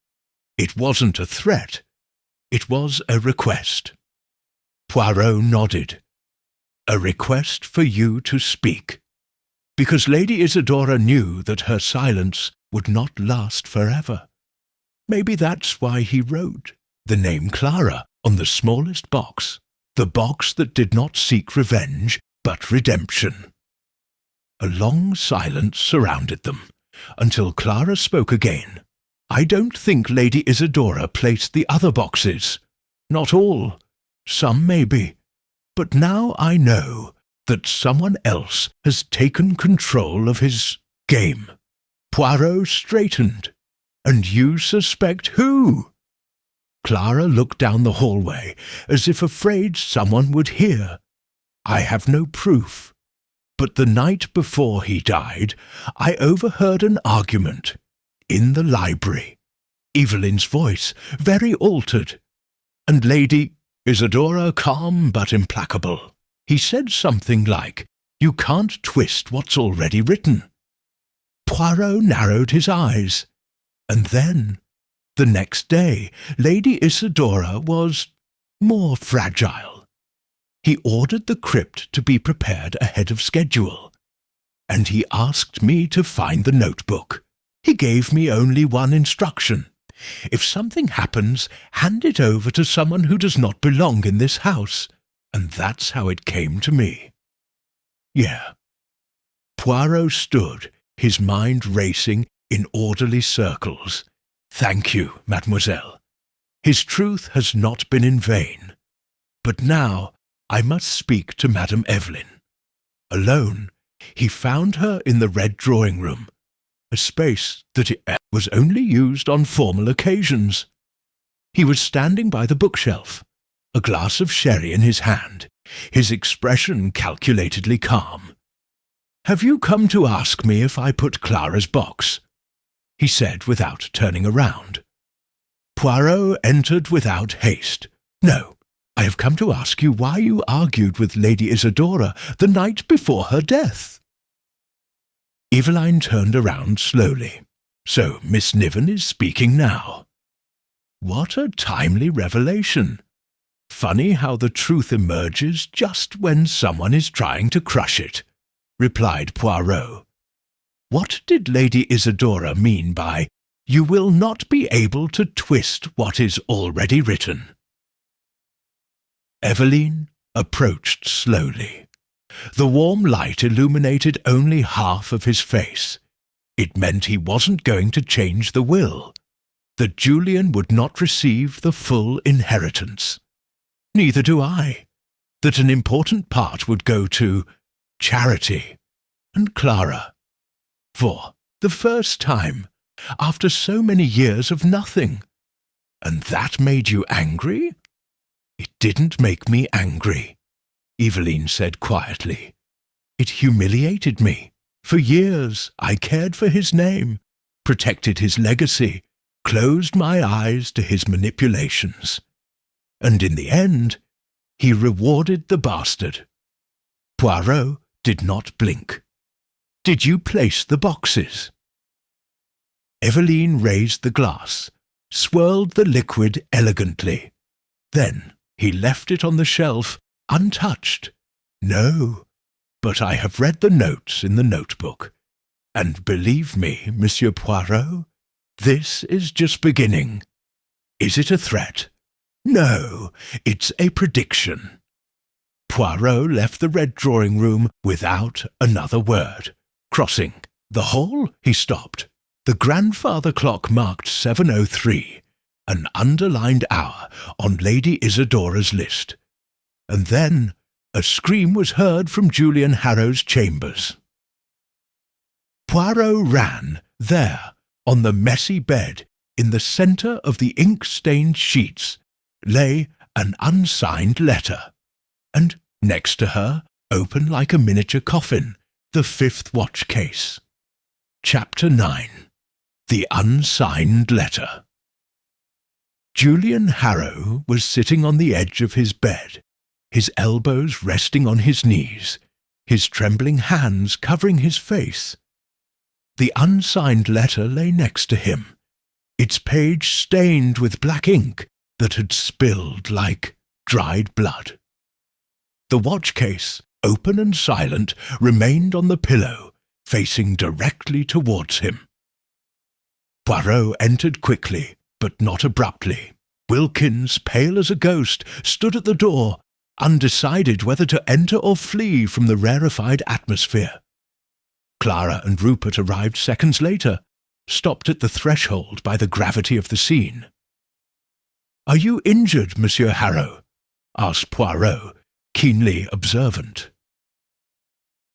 It wasn't a threat. It was a request. Poirot nodded. "A request for you to speak." Because Lady Isidora knew that her silence would not last forever. Maybe that's why he wrote the name Clara on the smallest box, the box that did not seek revenge but redemption. A long silence surrounded them, until Clara spoke again. "I don't think Lady Isidora placed the other boxes. Not all. Some maybe. But now I know that someone else has taken control of his game." Poirot straightened. "And you suspect who?" Clara looked down the hallway, as if afraid someone would hear. "I have no proof. But the night before he died, I overheard an argument in the library. Evelyn's voice, very altered, and Lady Isidora calm but implacable. He said something like, 'You can't twist what's already written.'" Poirot narrowed his eyes. And then, the next day, Lady Isidora was more fragile. He ordered the crypt to be prepared ahead of schedule, and he asked me to find the notebook. He gave me only one instruction. "If something happens, hand it over to someone who does not belong in this house." And that's how it came to me. Yeah. Poirot stood, his mind racing in orderly circles. "Thank you, mademoiselle. His truth has not been in vain. But now I must speak to Madame Evelyn." Alone, he found her in the red drawing-room, a space that was only used on formal occasions. He was standing by the bookshelf, a glass of sherry in his hand, his expression calculatedly calm. "Have you come to ask me if I put Clara's box?" he said without turning around. Poirot entered without haste. "No, I have come to ask you why you argued with Lady Isidora the night before her death." Eveline turned around slowly. "So Miss Niven is speaking now." What a timely revelation! "Funny how the truth emerges just when someone is trying to crush it," replied Poirot. "What did Lady Isidora mean by, 'You will not be able to twist what is already written'?" Eveline approached slowly. The warm light illuminated only half of his face. It meant he wasn't going to change the will, that Julian would not receive the full inheritance. Neither do I. That an important part would go to charity and Clara. For the first time, after so many years of nothing. And that made you angry? It didn't make me angry, Eveline said quietly. It humiliated me. For years I cared for his name, protected his legacy, closed my eyes to his manipulations. And in the end, he rewarded the bastard. Poirot did not blink. Did you place the boxes? Eveline raised the glass, swirled the liquid elegantly. Then he left it on the shelf, untouched. No, but I have read the notes in the notebook. And believe me, Monsieur Poirot, this is just beginning. Is it a threat? No, it's a prediction. Poirot left the red drawing-room without another word, crossing The hall, he stopped. The grandfather clock marked 7:03, an underlined hour on Lady Isadora's list. And then a scream was heard from Julian Harrow's chambers. Poirot ran. There, on the messy bed, in the centre of the ink-stained sheets, lay an unsigned letter, and next to her, open like a miniature coffin, the 5th watch case. Chapter 9. The Unsigned Letter. Julian Harrow was sitting on the edge of his bed, his elbows resting on his knees, his trembling hands covering his face. The unsigned letter lay next to him, its page stained with black ink that had spilled like dried blood. The watch case, open and silent, remained on the pillow, facing directly towards him. Poirot entered quickly, but not abruptly. Wilkins, pale as a ghost, stood at the door, undecided whether to enter or flee from the rarefied atmosphere. Clara and Rupert arrived seconds later, stopped at the threshold by the gravity of the scene. "Are you injured, Monsieur Harrow?" asked Poirot, keenly observant.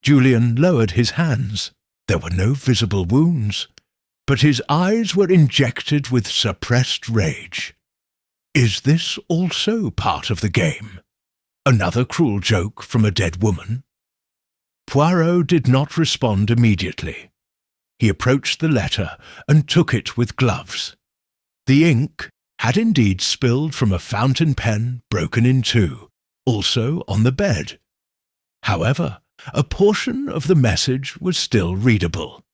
Julian lowered his hands. There were no visible wounds, but his eyes were injected with suppressed rage. Is this also part of the game? Another cruel joke from a dead woman? Poirot did not respond immediately. He approached the letter and took it with gloves. The ink had indeed spilled from a fountain pen broken in two, also on the bed. However, a portion of the message was still readable.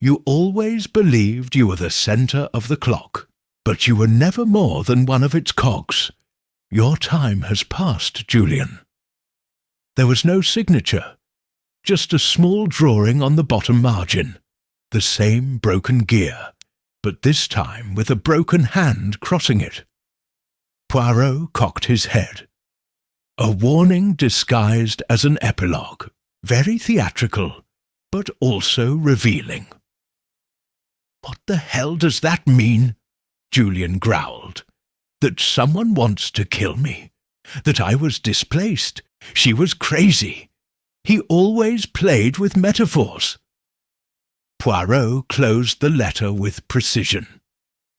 "You always believed you were the centre of the clock, but you were never more than one of its cogs. Your time has passed, Julian." There was no signature, just a small drawing on the bottom margin, the same broken gear, but this time with a broken hand crossing it. Poirot cocked his head. A warning disguised as an epilogue, very theatrical, but also revealing. "What the hell does that mean?" Julian growled. "That someone wants to kill me? That I was displaced? She was crazy? He always played with metaphors." Poirot closed the letter with precision.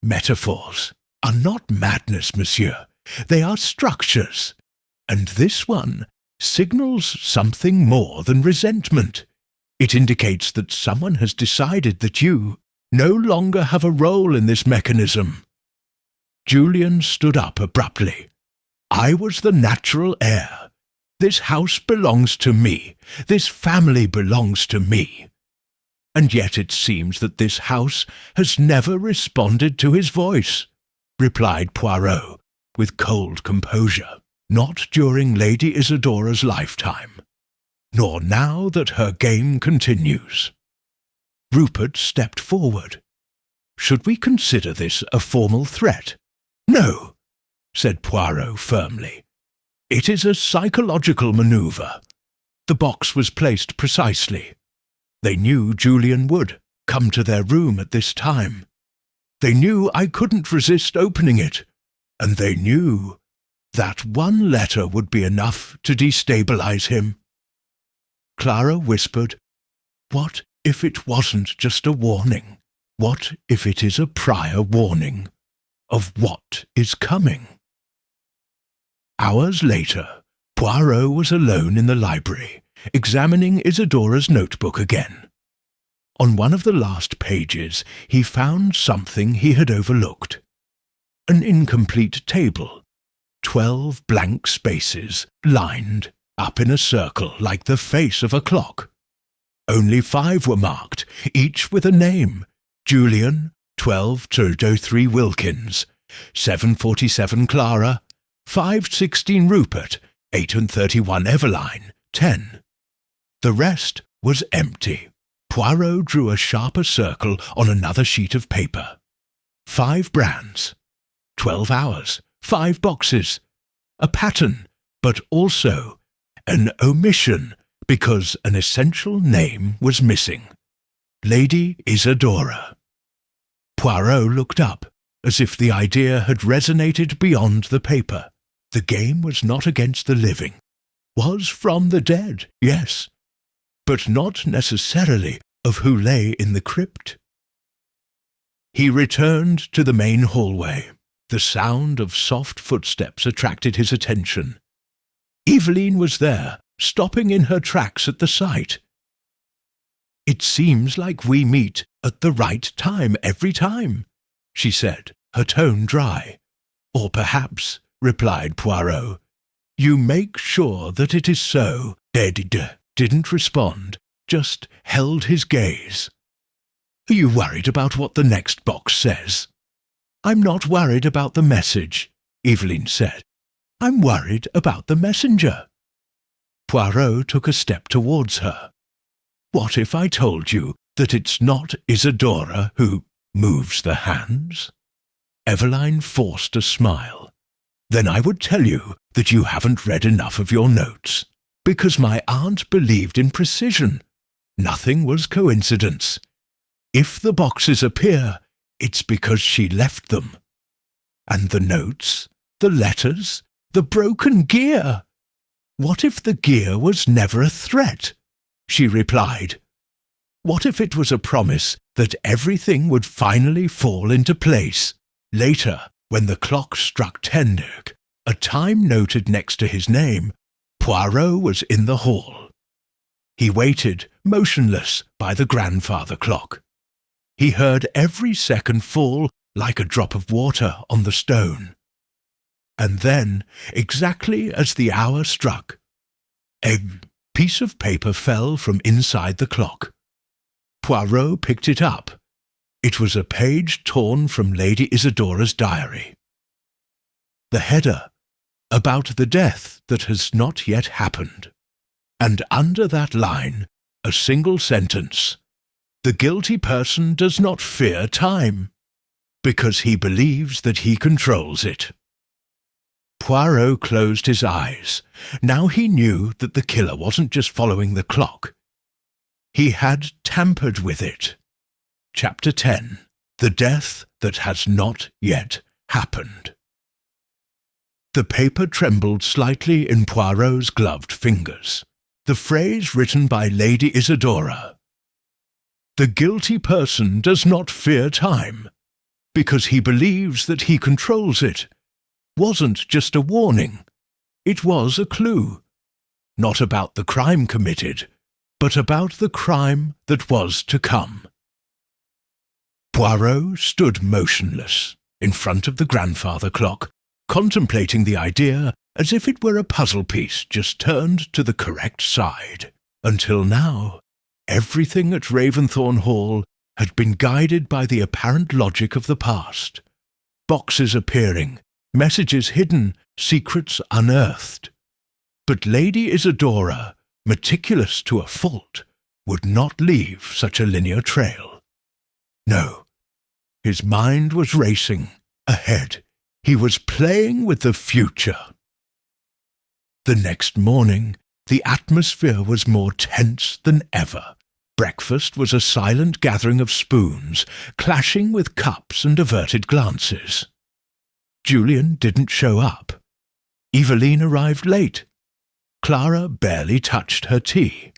"Metaphors are not madness, monsieur. They are structures. And this one signals something more than resentment. It indicates that someone has decided that you no longer have a role in this mechanism." Julian stood up abruptly. "I was the natural heir. This house belongs to me. This family belongs to me. And yet it seems that this house has never responded to his voice," replied Poirot with cold composure. "Not during Lady Isadora's lifetime, nor now that her game continues." Rupert stepped forward. "Should we consider this a formal threat?" "No," said Poirot firmly. "It is a psychological manoeuvre. The box was placed precisely. They knew Julian would come to their room at this time. They knew I couldn't resist opening it, and they knew that one letter would be enough to destabilize him." Clara whispered, "What if it wasn't just a warning? What if it is a prior warning of what is coming?" Hours later, Poirot was alone in the library, examining Isadora's notebook again. On one of the last pages he found something he had overlooked. An incomplete table, 12 blank spaces, lined up in a circle like the face of a clock. Only 5 were marked, each with a name: Julian, 12:03 Wilkins, 7:47 Clara, 5:16 Rupert, 8:31 Eveline, 10. The rest was empty. Poirot drew a sharper circle on another sheet of paper. 5 brands, 12 hours, 5 boxes, a pattern, but also an omission because an essential name was missing. Lady Isadora. Poirot looked up, as if the idea had resonated beyond the paper. The game was not against the living. Was from the dead, yes, but not necessarily of who lay in the crypt. He returned to the main hallway. The sound of soft footsteps attracted his attention. Eveline was there, stopping in her tracks at the sight. "It seems like we meet at the right time every time," she said, her tone dry. "Or perhaps," replied Poirot, "you make sure that it is so." Dédé didn't respond, just held his gaze. "Are you worried about what the next box says?" "I'm not worried about the message," Eveline said. "I'm worried about the messenger." Poirot took a step towards her. "What if I told you that it's not Isadora who moves the hands?" Eveline forced a smile. "Then I would tell you that you haven't read enough of your notes, because my aunt believed in precision. Nothing was coincidence. If the boxes appear, it's because she left them. And the notes, the letters, the broken gear. What if the gear was never a threat?" she replied. "What if it was a promise that everything would finally fall into place?" Later, when the clock struck 10, a time noted next to his name, Poirot was in the hall. He waited, motionless, by the grandfather clock. He heard every second fall like a drop of water on the stone. And then, exactly as the hour struck, a piece of paper fell from inside the clock. Poirot picked it up. It was a page torn from Lady Isadora's diary. The header, about the death that has not yet happened. And under that line, a single sentence: "The guilty person does not fear time, because he believes that he controls it." Poirot closed his eyes. Now he knew that the killer wasn't just following the clock. He had tampered with it. Chapter 10. The Death That Has Not Yet Happened. The paper trembled slightly in Poirot's gloved fingers. The phrase written by Lady Isadora: "The guilty person does not fear time, because he believes that he controls it," wasn't just a warning. It was a clue. Not about the crime committed, but about the crime that was to come. Poirot stood motionless in front of the grandfather clock, contemplating the idea as if it were a puzzle piece just turned to the correct side. Until now, everything at Raventhorn Hall had been guided by the apparent logic of the past. Boxes appearing, messages hidden, secrets unearthed. But Lady Isadora, meticulous to a fault, would not leave such a linear trail. No. His mind was racing. Ahead. He was playing with the future. The next morning, the atmosphere was more tense than ever. Breakfast was a silent gathering of spoons, clashing with cups and averted glances. Julian didn't show up. Eveline arrived late. Clara barely touched her tea.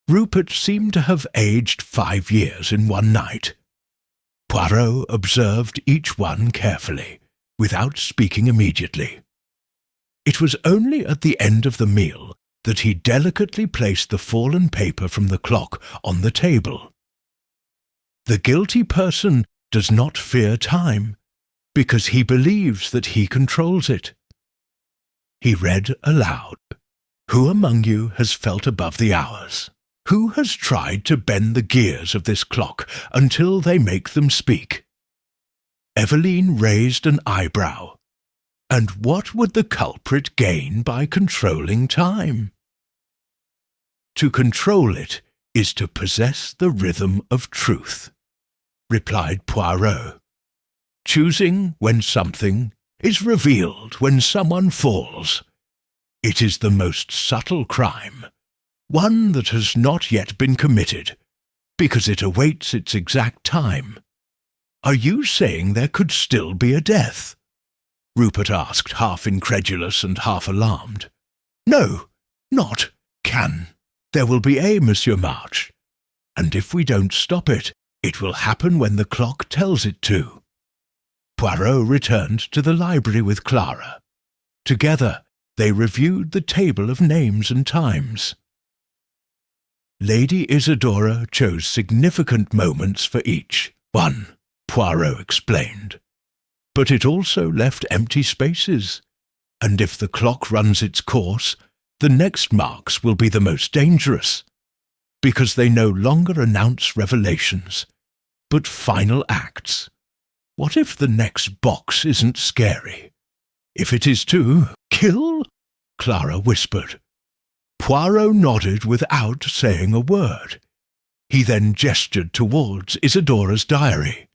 Rupert seemed to have aged 5 years in one night. Poirot observed each one carefully, without speaking immediately. It was only at the end of the meal that he delicately placed the fallen paper from the clock on the table. "The guilty person does not fear time, because he believes that he controls it." He read aloud. "Who among you has felt above the hours? Who has tried to bend the gears of this clock until they make them speak?" Eveline raised an eyebrow. And what would the culprit gain by controlling time? "To control it is to possess the rhythm of truth," replied Poirot. "Choosing when something is revealed, when someone falls. It is the most subtle crime, one that has not yet been committed, because it awaits its exact time. Are you saying there could still be a death? Rupert asked, half incredulous and half alarmed. No, not can. There will be a, Monsieur March. And if we don't stop it, it will happen when the clock tells it to. Poirot returned to the library with Clara. Together, they reviewed the table of names and times. Lady Isidora chose significant moments for each one, Poirot explained. But it also left empty spaces, and if the clock runs its course, the next marks will be the most dangerous, because they no longer announce revelations, but final acts. What if the next box isn't scary? If it is too, kill? Clara whispered. Poirot nodded without saying a word. He then gestured towards Isidora's diary.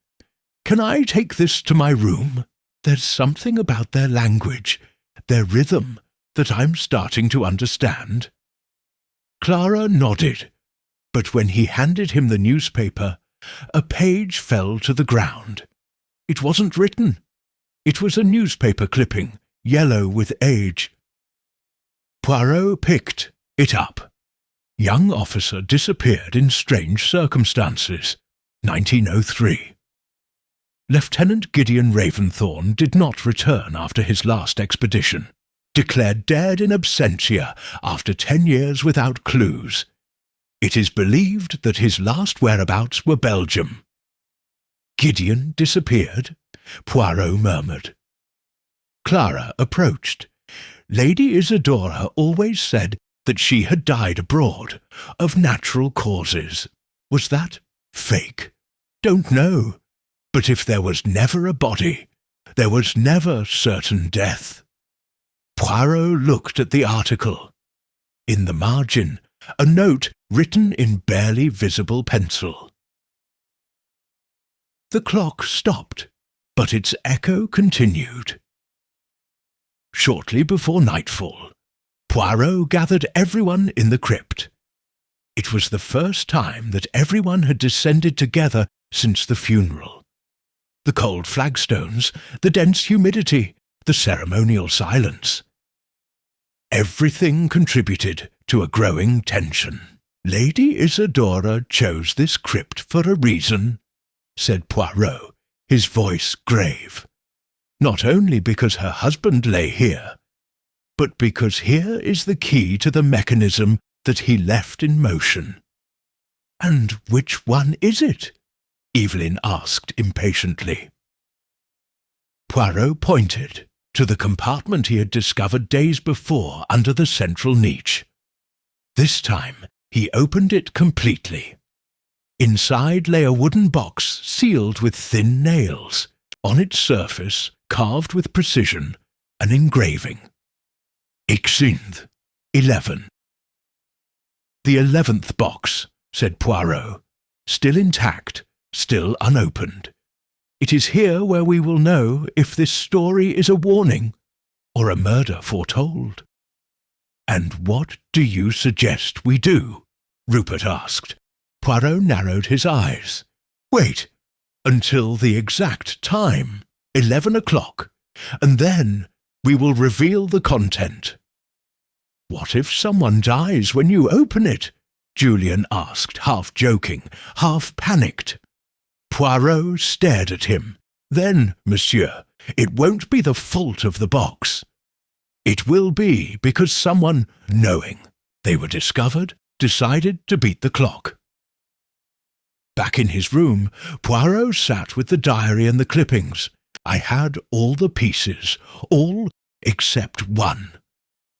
Can I take this to my room? There's something about their language, their rhythm, that I'm starting to understand. Clara nodded, but when he handed him the newspaper, a page fell to the ground. It wasn't written. It was a newspaper clipping, yellow with age. Poirot picked it up. Young officer disappeared in strange circumstances. 1903. Lieutenant Gideon Raventhorn did not return after his last expedition. Declared dead in absentia after 10 years without clues. It is believed that his last whereabouts were Belgium. Gideon disappeared, Poirot murmured. Clara approached. Lady Isidora always said that she had died abroad, of natural causes. Was that fake? Don't know. But if there was never a body, there was never certain death. Poirot looked at the article. In the margin, a note written in barely visible pencil. The clock stopped, but its echo continued. Shortly before nightfall, Poirot gathered everyone in the crypt. It was the first time that everyone had descended together since the funeral. The cold flagstones, the dense humidity, the ceremonial silence. Everything contributed to a growing tension. Lady Isidora chose this crypt for a reason, said Poirot, his voice grave. Not only because her husband lay here, but because here is the key to the mechanism that he left in motion. And which one is it? Evelyn asked impatiently. Poirot pointed to the compartment he had discovered days before under the central niche. This time he opened it completely. Inside lay a wooden box sealed with thin nails. On its surface, carved with precision, an engraving. Ixinth, 11. The 11th box, said Poirot, still intact, still unopened. It is here where we will know if this story is a warning or a murder foretold. And what do you suggest we do? Rupert asked. Poirot narrowed his eyes. Wait until the exact time, 11 o'clock, and then we will reveal the content. What if someone dies when you open it? Julian asked, half joking, half panicked. Poirot stared at him. Then, monsieur, it won't be the fault of the box. It will be because someone, knowing they were discovered, decided to beat the clock. Back in his room, Poirot sat with the diary and the clippings. I had all the pieces, all except one.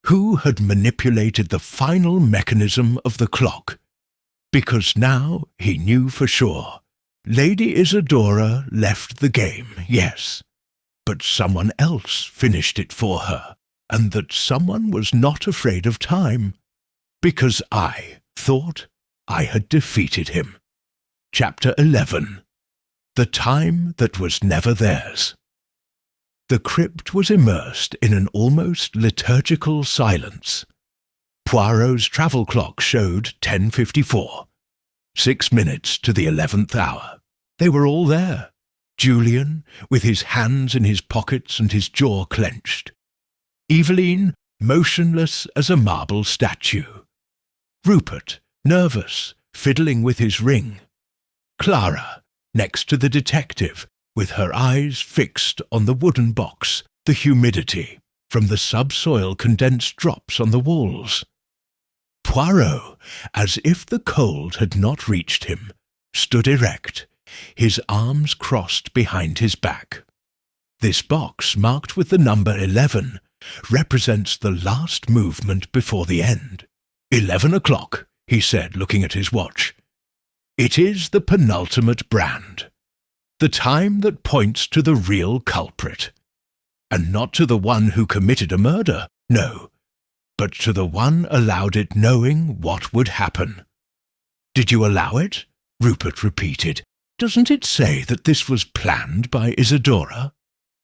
Who had manipulated the final mechanism of the clock? Because now he knew for sure. Lady Isidora left the game, yes, but someone else finished it for her, and that someone was not afraid of time, because I thought I had defeated him. Chapter 11. The Time That Was Never Theirs. The crypt was immersed in an almost liturgical silence. Poirot's travel clock showed 10:54. 6 minutes to the 11th hour. They were all there. Julian, with his hands in his pockets and his jaw clenched. Eveline, motionless as a marble statue. Rupert, nervous, fiddling with his ring. Clara, next to the detective, with her eyes fixed on the wooden box, the humidity from the subsoil condensed drops on the walls. Poirot, as if the cold had not reached him, stood erect, his arms crossed behind his back. This box, marked with the number 11, represents the last movement before the end. 11 o'clock, he said, looking at his watch. It is the penultimate brand, the time that points to the real culprit, and not to the one who committed a murder, no, but to the one allowed it knowing what would happen. Did you allow it? Rupert repeated. Doesn't it say that this was planned by Isidora?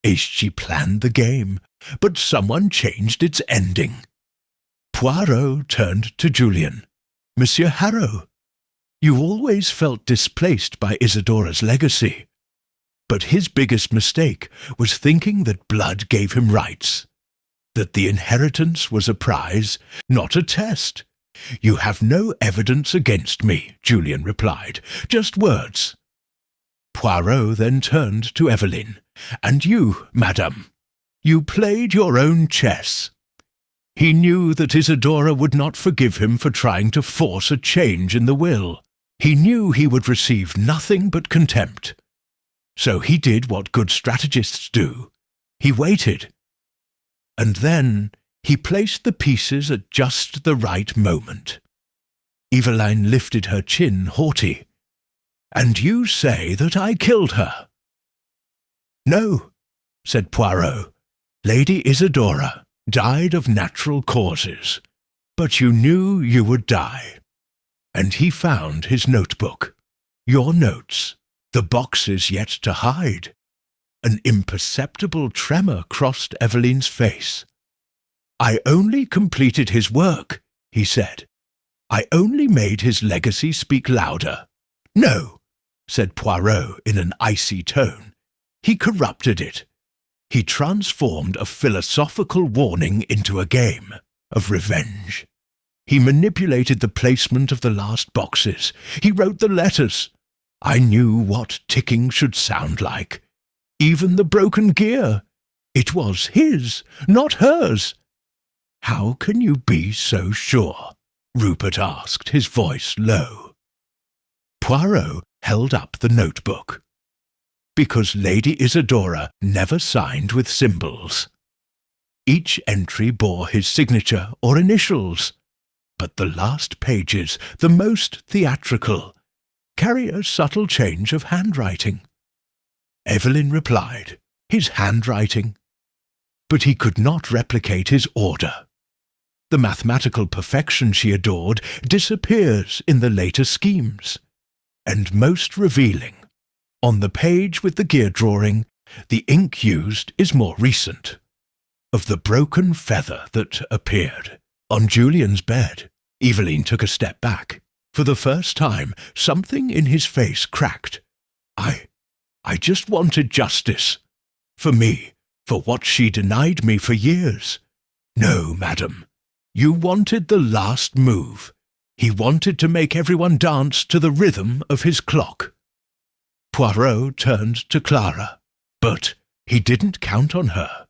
She planned the game, but someone changed its ending. Poirot turned to Julian. Monsieur Harrow, you always felt displaced by Isidora's legacy. But his biggest mistake was thinking that blood gave him rights, that the inheritance was a prize, not a test. You have no evidence against me, Julian replied, just words. Poirot then turned to Eveline. And you, madame, you played your own chess. He knew that Isidora would not forgive him for trying to force a change in the will. He knew he would receive nothing but contempt. So he did what good strategists do. He waited. And then he placed the pieces at just the right moment. Eveline lifted her chin, haughty. And you say that I killed her? No, said Poirot. Lady Isidora died of natural causes, but you knew you would die. And he found his notebook, your notes, the boxes yet to hide. An imperceptible tremor crossed Eveline's face. I only completed his work, he said. I only made his legacy speak louder. No, said Poirot in an icy tone. He corrupted it. He transformed a philosophical warning into a game of revenge. He manipulated the placement of the last boxes. He wrote the letters. I knew what ticking should sound like. Even the broken gear. It was his, not hers. How can you be so sure? Rupert asked, his voice low. Poirot held up the notebook. Because Lady Isidora never signed with symbols. Each entry bore his signature or initials, but the last pages, the most theatrical, carry a subtle change of handwriting. Eveline replied, his handwriting. But he could not replicate his order. The mathematical perfection she adored disappears in the later schemes. And most revealing, on the page with the gear drawing, the ink used is more recent. Of the broken feather that appeared on Julian's bed, Eveline took a step back. For the first time, something in his face cracked. I just wanted justice. For me, for what she denied me for years. No, madam. You wanted the last move. He wanted to make everyone dance to the rhythm of his clock. Poirot turned to Clara, but he didn't count on her.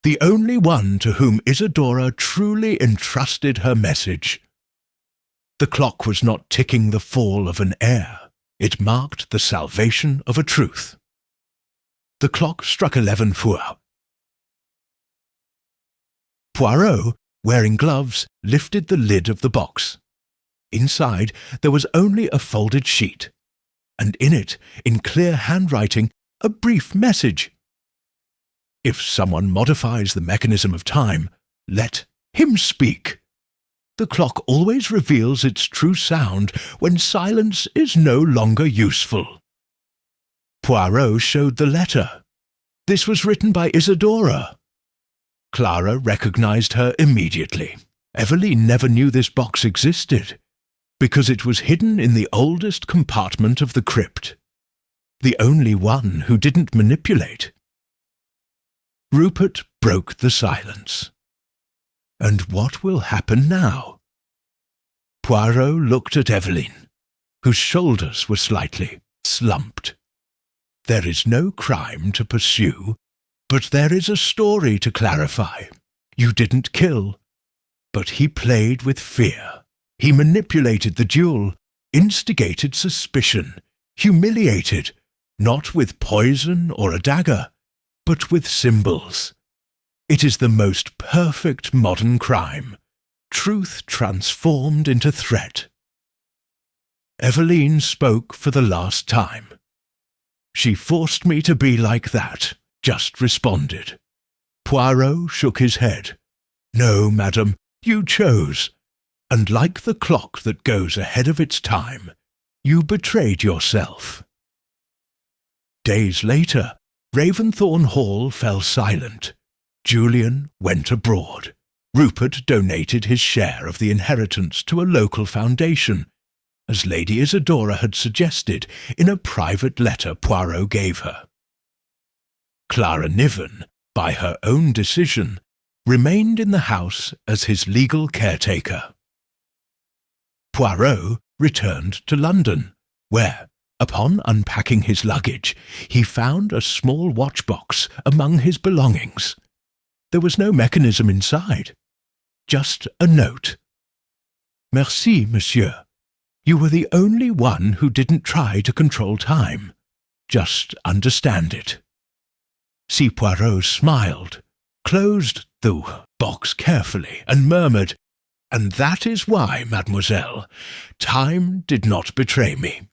The only one to whom Isidora truly entrusted her message. The clock was not ticking the fall of an heir. It marked the salvation of a truth. The clock struck 11 fois. Poirot, wearing gloves, lifted the lid of the box. Inside there was only a folded sheet, and in it, in clear handwriting, a brief message. If someone modifies the mechanism of time, let him speak. The clock always reveals its true sound when silence is no longer useful. Poirot showed the letter. This was written by Isidora. Clara recognized her immediately. Eveline never knew this box existed. because it was hidden in the oldest compartment of the crypt. The only one who didn't manipulate. Rupert broke the silence. And what will happen now? Poirot looked at Eveline, whose shoulders were slightly slumped. There is no crime to pursue, but there is a story to clarify. You didn't kill, but he played with fear. He manipulated the duel, instigated suspicion, humiliated, not with poison or a dagger, but with symbols. It is the most perfect modern crime, truth transformed into threat. Eveline spoke for the last time. She forced me to be like that, just responded. Poirot shook his head. No, madam, you chose. And like the clock that goes ahead of its time, you betrayed yourself. Days later, Raventhorn Hall fell silent. Julian went abroad. Rupert donated his share of the inheritance to a local foundation, as Lady Isidora had suggested in a private letter Poirot gave her. Clara Niven, by her own decision, remained in the house as his legal caretaker. Poirot returned to London, where, upon unpacking his luggage, he found a small watchbox among his belongings. There was no mechanism inside, just a note. Merci, monsieur. You were the only one who didn't try to control time. Just understand it. See, Poirot smiled, closed the box carefully, and murmured, "And that is why, mademoiselle, time did not betray me."